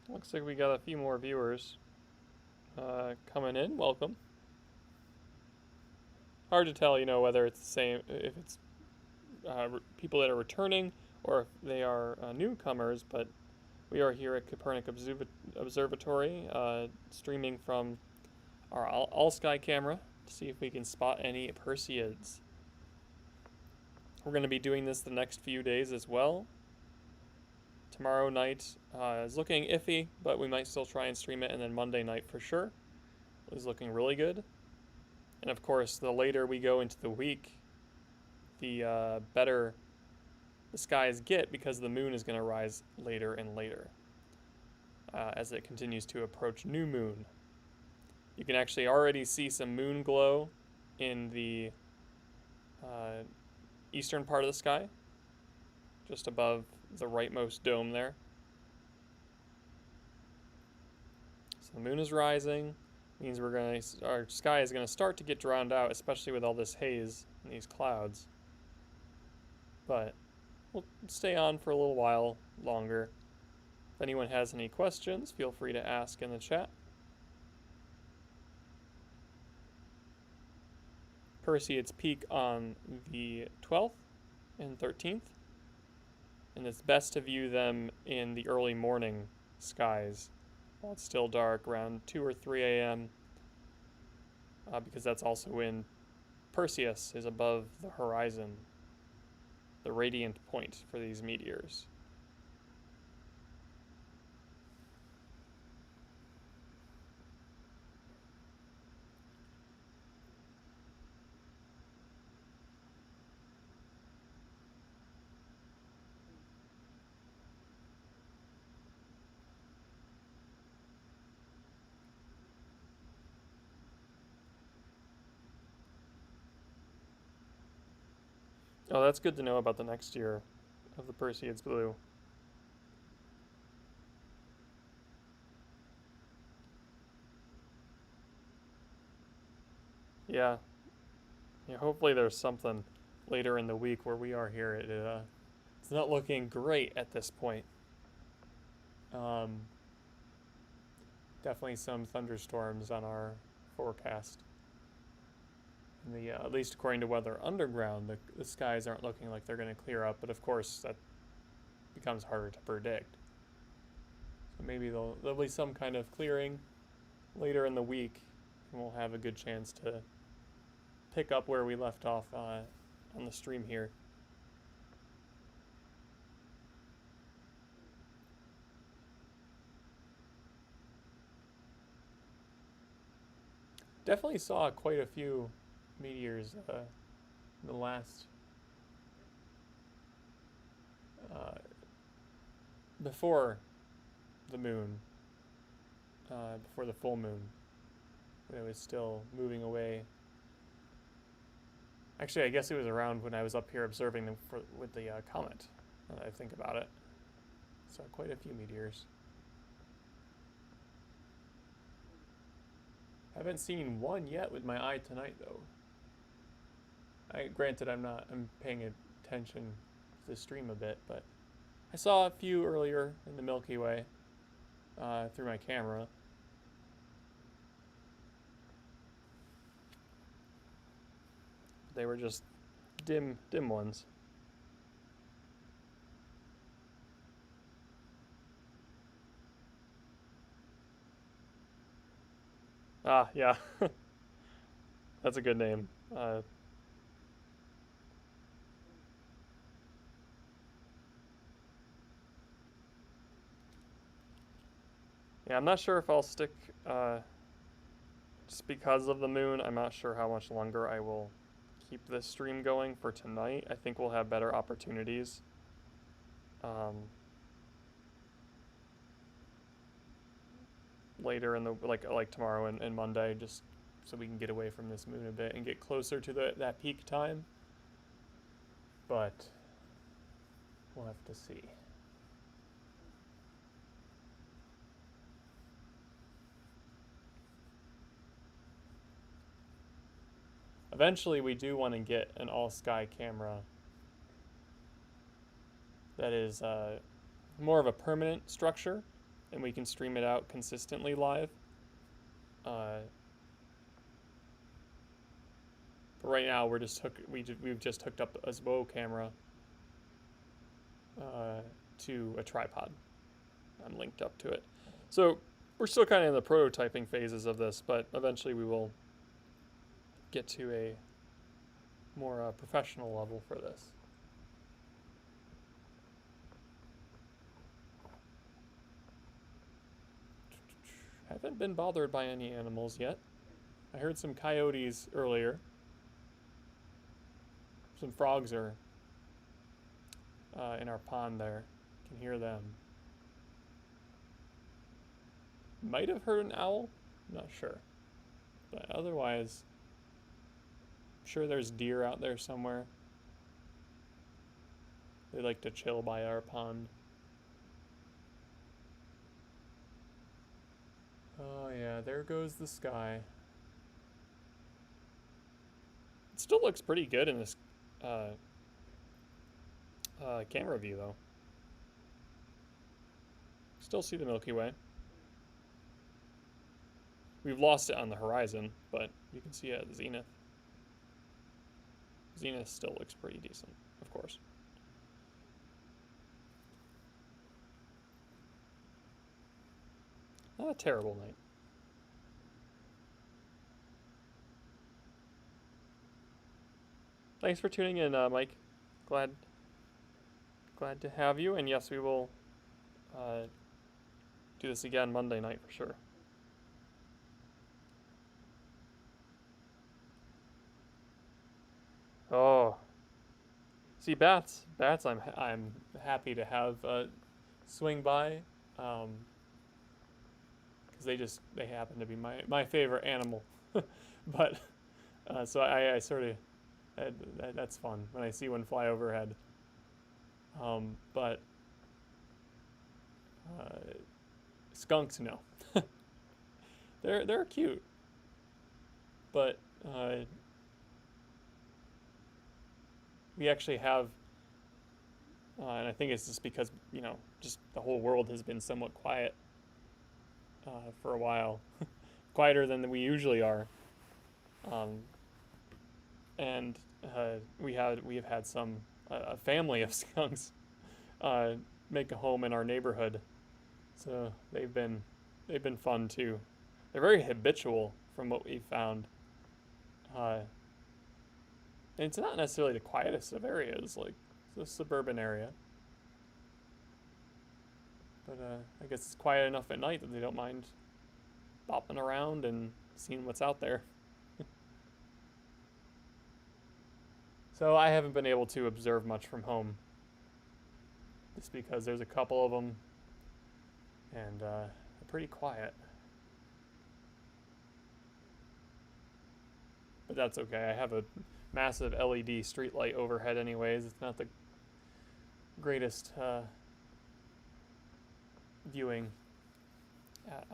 Looks like we got a few more viewers coming in. Welcome. Hard to tell, whether it's the same, if it's people that are returning or if they are newcomers, but we are here at Kopernik Observatory, streaming from our all-sky camera to see if we can spot any Perseids. We're going to be doing this the next few days as well. Tomorrow night is looking iffy, but we might still try and stream it, and then Monday night for sure is looking really good. And of course, the later we go into the week, the better the skies get, because the moon is going to rise later and later as it continues to approach new moon. You can actually already see some moon glow in the eastern part of the sky, just above the rightmost dome there. So the moon is rising, means our sky is going to start to get drowned out, especially with all this haze and these clouds. but we'll stay on for a little while longer. If anyone has any questions, feel free to ask in the chat. Perseids peak on the 12th and 13th, and it's best to view them in the early morning skies while it's still dark, around 2 or 3 a.m., because that's also when Perseus is above the horizon, the radiant point for these meteors. Oh, that's good to know about the next year of the Perseids blue. Yeah. Yeah, hopefully there's something later in the week where we are here. It's not looking great at this point. Definitely some thunderstorms on our forecast. And at least according to Weather Underground, the skies aren't looking like they're going to clear up, but of course that becomes harder to predict. So maybe there'll be some kind of clearing later in the week, and we'll have a good chance to pick up where we left off on the stream here. Definitely saw quite a few meteors in the last before the moon, before the full moon, when it was still moving away. Actually, I guess it was around when I was up here observing them with the comet, now that I think about it. Saw quite a few meteors. Haven't seen one yet with my eye tonight, though. Granted, I'm paying attention to the stream a bit, but I saw a few earlier in the Milky Way through my camera. They were just dim ones. Ah, yeah. That's a good name. Yeah, I'm not sure if I'll stick, just because of the moon, I'm not sure how much longer I will keep this stream going for tonight. I think we'll have better opportunities. Later in the, like tomorrow and Monday, just so we can get away from this moon a bit and get closer to that peak time. But we'll have to see. Eventually, we do want to get an all-sky camera that is more of a permanent structure, and we can stream it out consistently live. But right now, we've just hooked up a SBO camera to a tripod. I'm linked up to it, so we're still kind of in the prototyping phases of this, but eventually we will get to a more professional level for this. Haven't been bothered by any animals yet. I heard some coyotes earlier. Some frogs are in our pond there. Can hear them. Might have heard an owl. Not sure. But otherwise, I'm sure there's deer out there somewhere. They like to chill by our pond. Oh yeah, there goes the sky. It still looks pretty good in this camera view, though. Still see the Milky Way. We've lost it on the horizon, but you can see it at the zenith. Zenith still looks pretty decent, of course. Not a terrible night. Thanks for tuning in, Mike. Glad to have you, and yes, we will do this again Monday night for sure. Oh, see, bats. I'm happy to have swing by, because they happen to be my favorite animal. But so I sort of that's fun when I see one fly overhead. But skunks, no. They're cute, but we actually have, and I think it's just because just the whole world has been somewhat quiet for a while, quieter than we usually are, and we have had a family of skunks make a home in our neighborhood, so they've been fun too. They're very habitual from what we've found. And it's not necessarily the quietest of areas, like it's a suburban area. But I guess it's quiet enough at night that they don't mind bopping around and seeing what's out there. So I haven't been able to observe much from home, just because there's a couple of them, and they're pretty quiet. But that's okay. I have a massive LED streetlight overhead anyways. It's not the greatest viewing at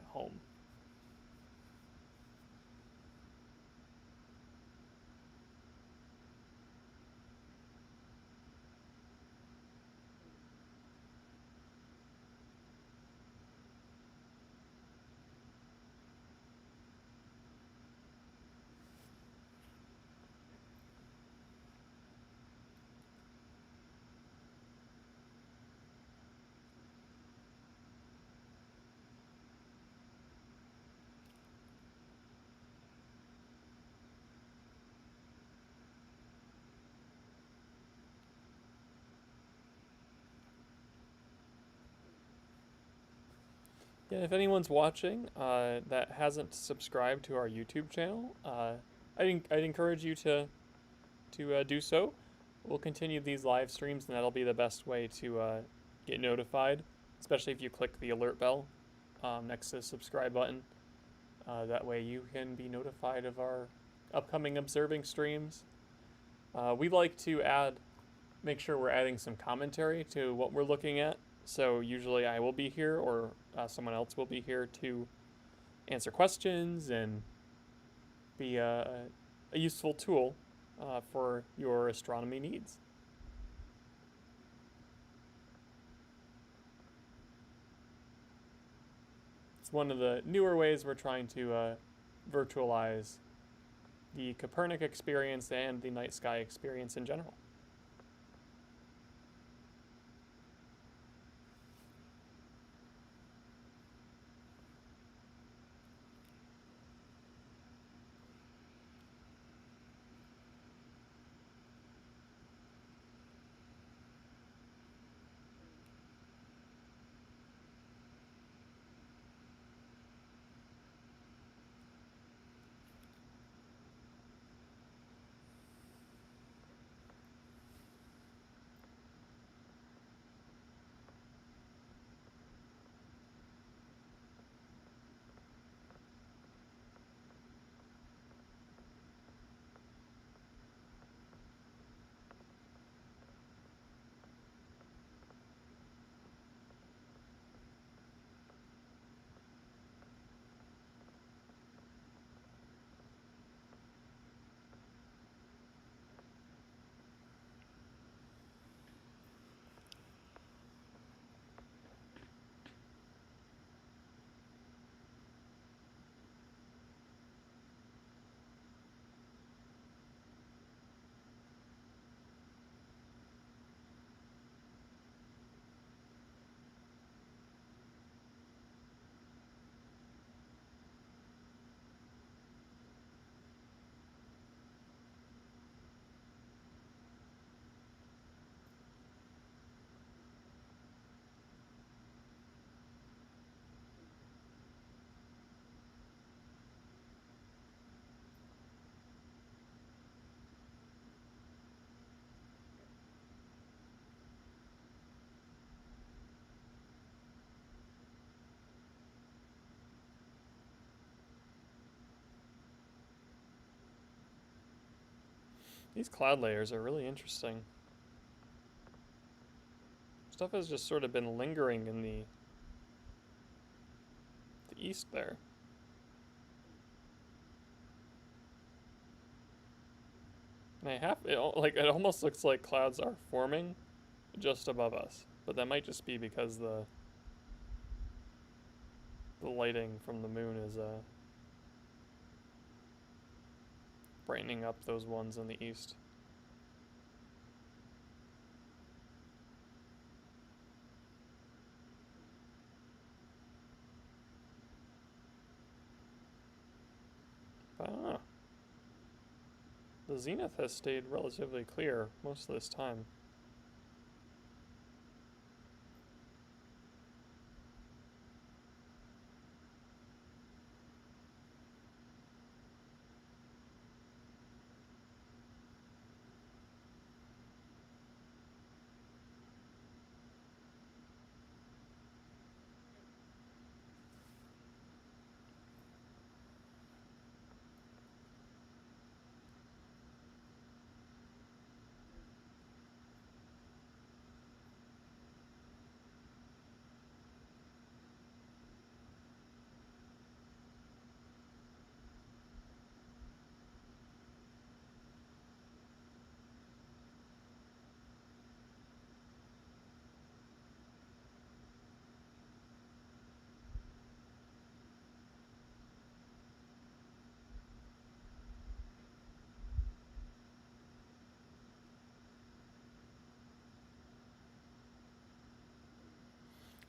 home. Yeah, if anyone's watching that hasn't subscribed to our YouTube channel, I'd encourage you to do so. We'll continue these live streams, and that'll be the best way to get notified, especially if you click the alert bell next to the subscribe button. That way you can be notified of our upcoming observing streams. We like to make sure we're adding some commentary to what we're looking at. So usually I will be here, or someone else will be here to answer questions and be a useful tool for your astronomy needs. It's one of the newer ways we're trying to virtualize the Kopernik experience and the night sky experience in general. These cloud layers are really interesting. Stuff has just sort of been lingering in the east there. And it almost looks like clouds are forming just above us, but that might just be because the lighting from the moon is brightening up those ones in the east. But I don't know. The zenith has stayed relatively clear most of this time.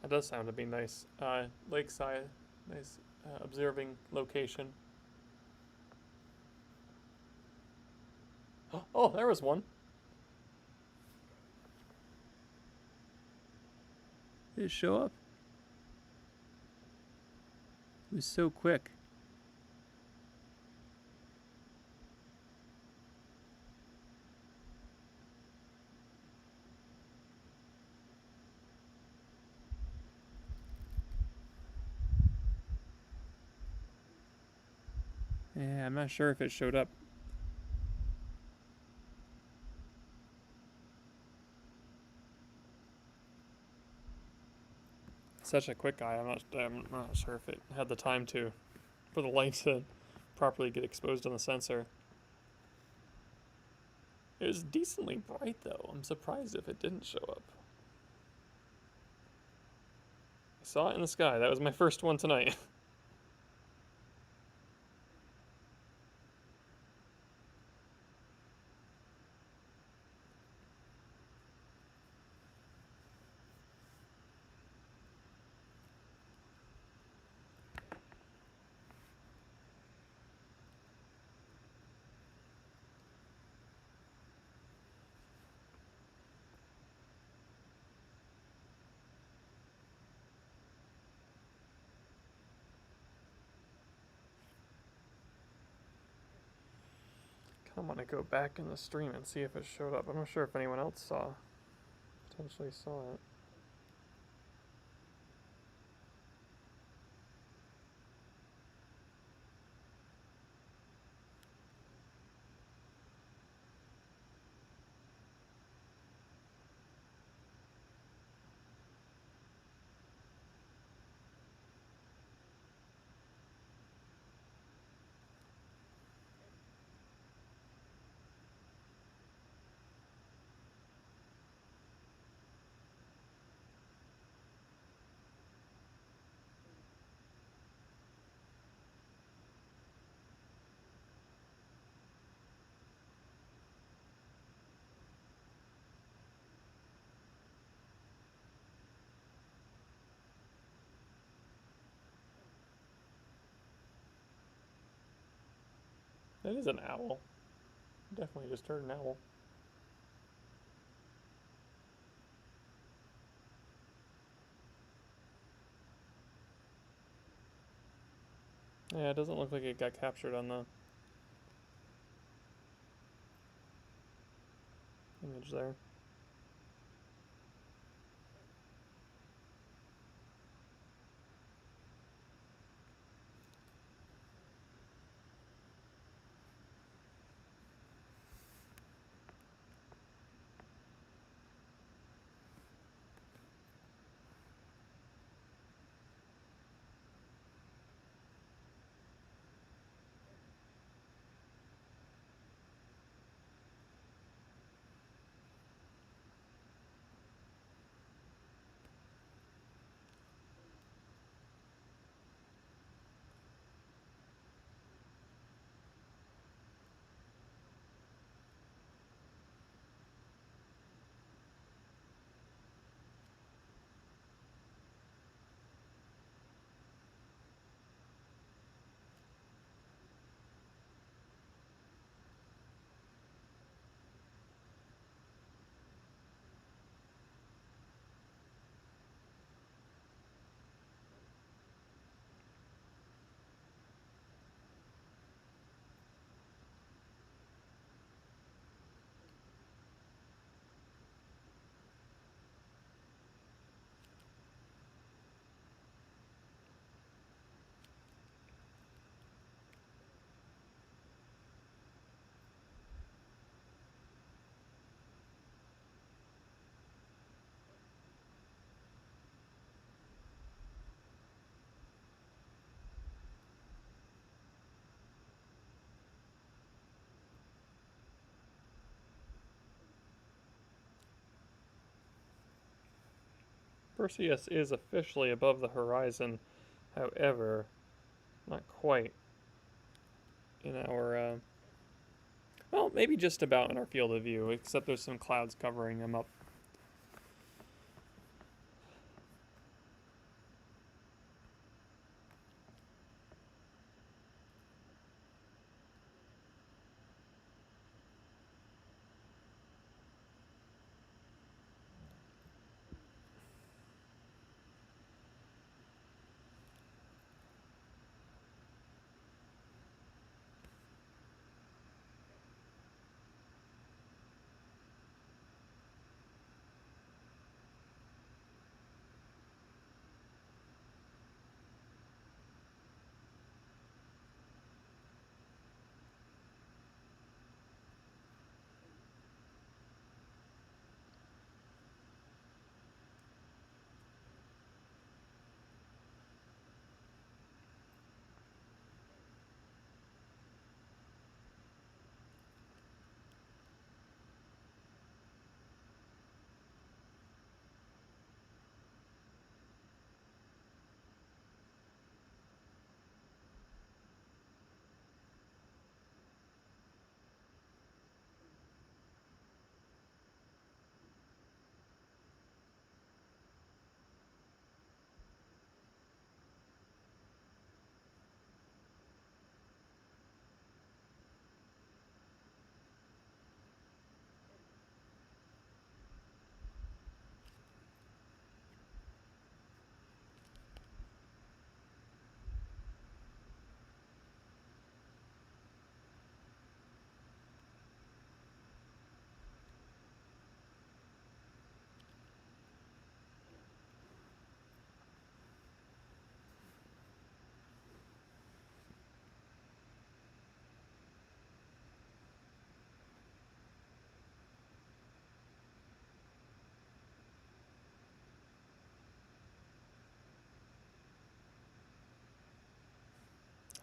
That does sound to be nice. Lakeside, nice observing location. Oh, there was one. Did it show up? It was so quick. Yeah, I'm not sure if it showed up. Such a quick eye. I'm not sure if it had the time for the light to properly get exposed on the sensor. It was decently bright though. I'm surprised if it didn't show up. I saw it in the sky. That was my first one tonight. I want to go back in the stream and see if it showed up. I'm not sure if anyone else potentially saw it. That is an owl. Definitely just heard an owl. Yeah, it doesn't look like it got captured on the image there. Perseus is officially above the horizon, however, not quite in our, well, maybe just about in our field of view, except there's some clouds covering him up.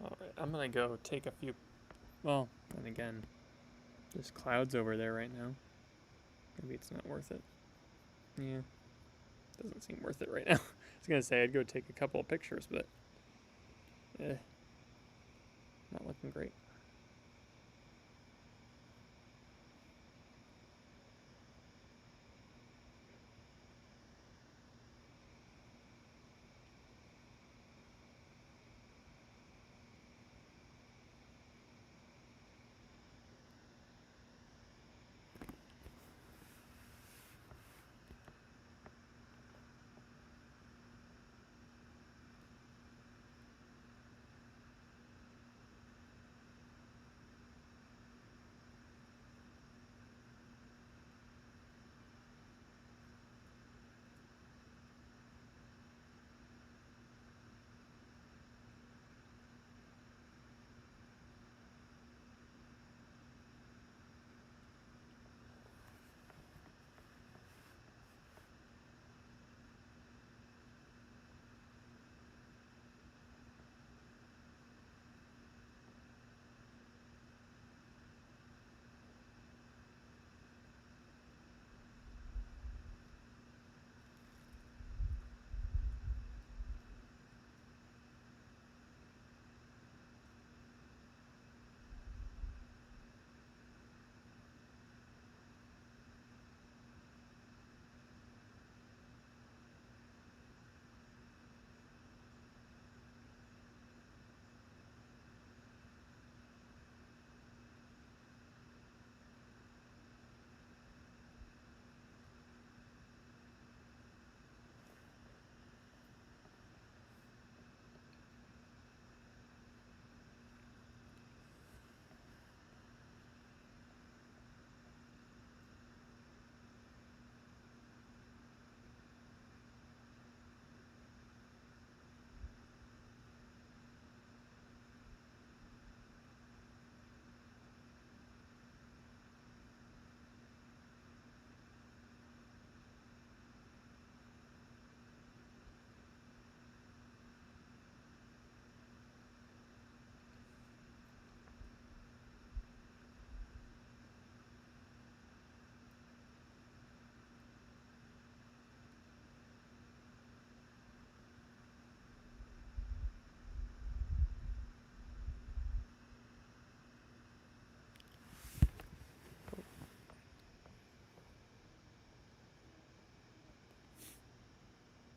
Alright, I'm gonna go take a few, well, and again, there's clouds over there right now. Maybe it's not worth it. Yeah, doesn't seem worth it right now. I was gonna say I'd go take a couple of pictures, but, not looking great.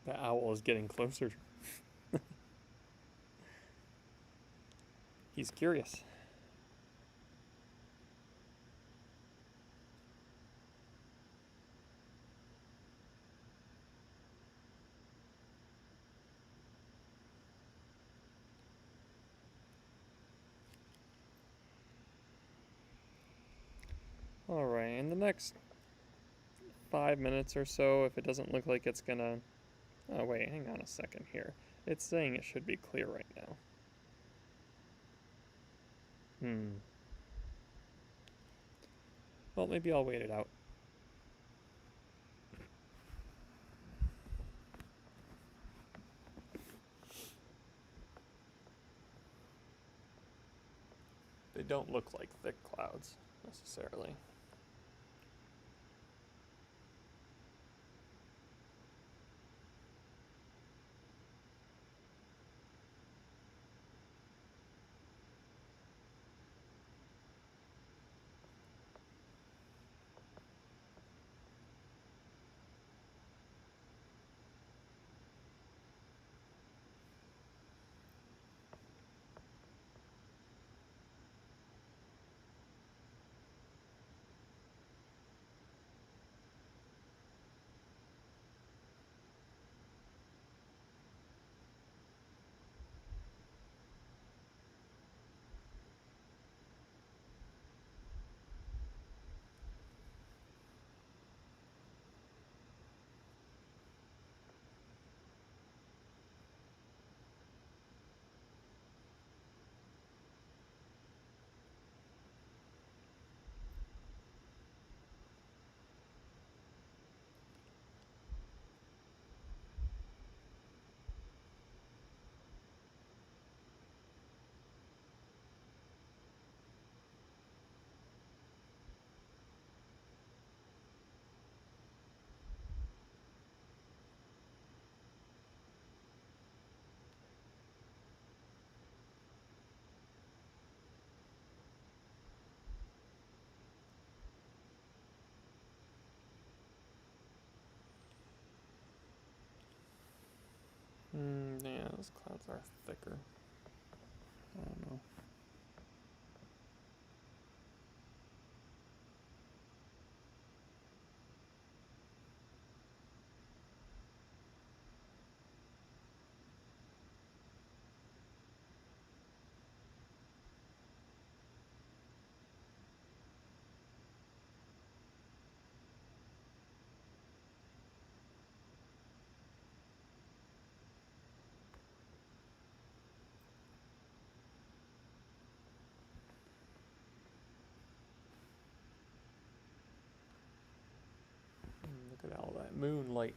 The owl is getting closer. He's curious. Alright, in the next 5 minutes or so, if it doesn't look like it's gonna... Oh wait, hang on a second here. It's saying it should be clear right now. Well, maybe I'll wait it out. They don't look like thick clouds, necessarily. Yeah, those clouds are thicker. I don't know. Look at all that moonlight.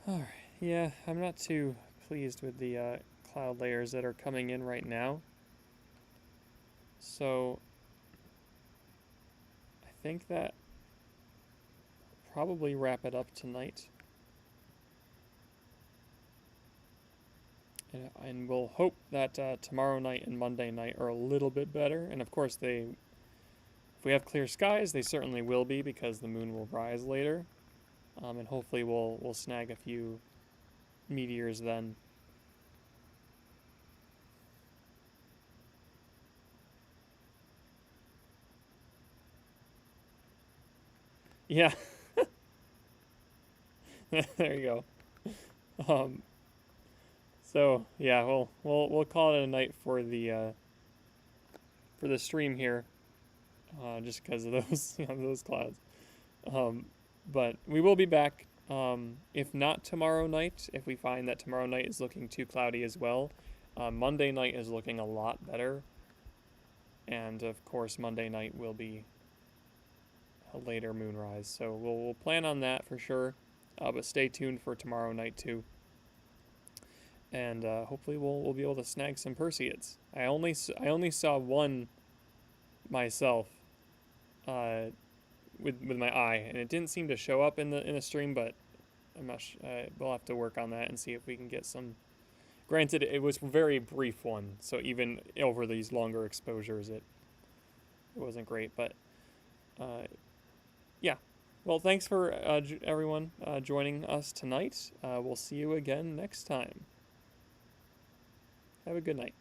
Alright, yeah, I'm not too pleased with the cloud layers that are coming in right now. So, I think that probably wrap it up tonight. And we'll hope that tomorrow night and Monday night are a little bit better. And of course, if we have clear skies, they certainly will be because the moon will rise later. And hopefully we'll snag a few meteors then. Yeah. There you go. So yeah, we'll call it a night for the stream here, just because of those those clouds. But we will be back If not tomorrow night, if we find that tomorrow night is looking too cloudy as well, Monday night is looking a lot better. And of course, Monday night will be a later moonrise. So we'll plan on that for sure. But stay tuned for tomorrow night too. And hopefully we'll be able to snag some Perseids. I only saw one myself with my eye, and it didn't seem to show up in the stream, but I'm not we'll have to work on that and see if we can get some. Granted, it was a very brief one, so even over these longer exposures, it wasn't great. But yeah, well, thanks for everyone joining us tonight. We'll see you again next time. Have a good night.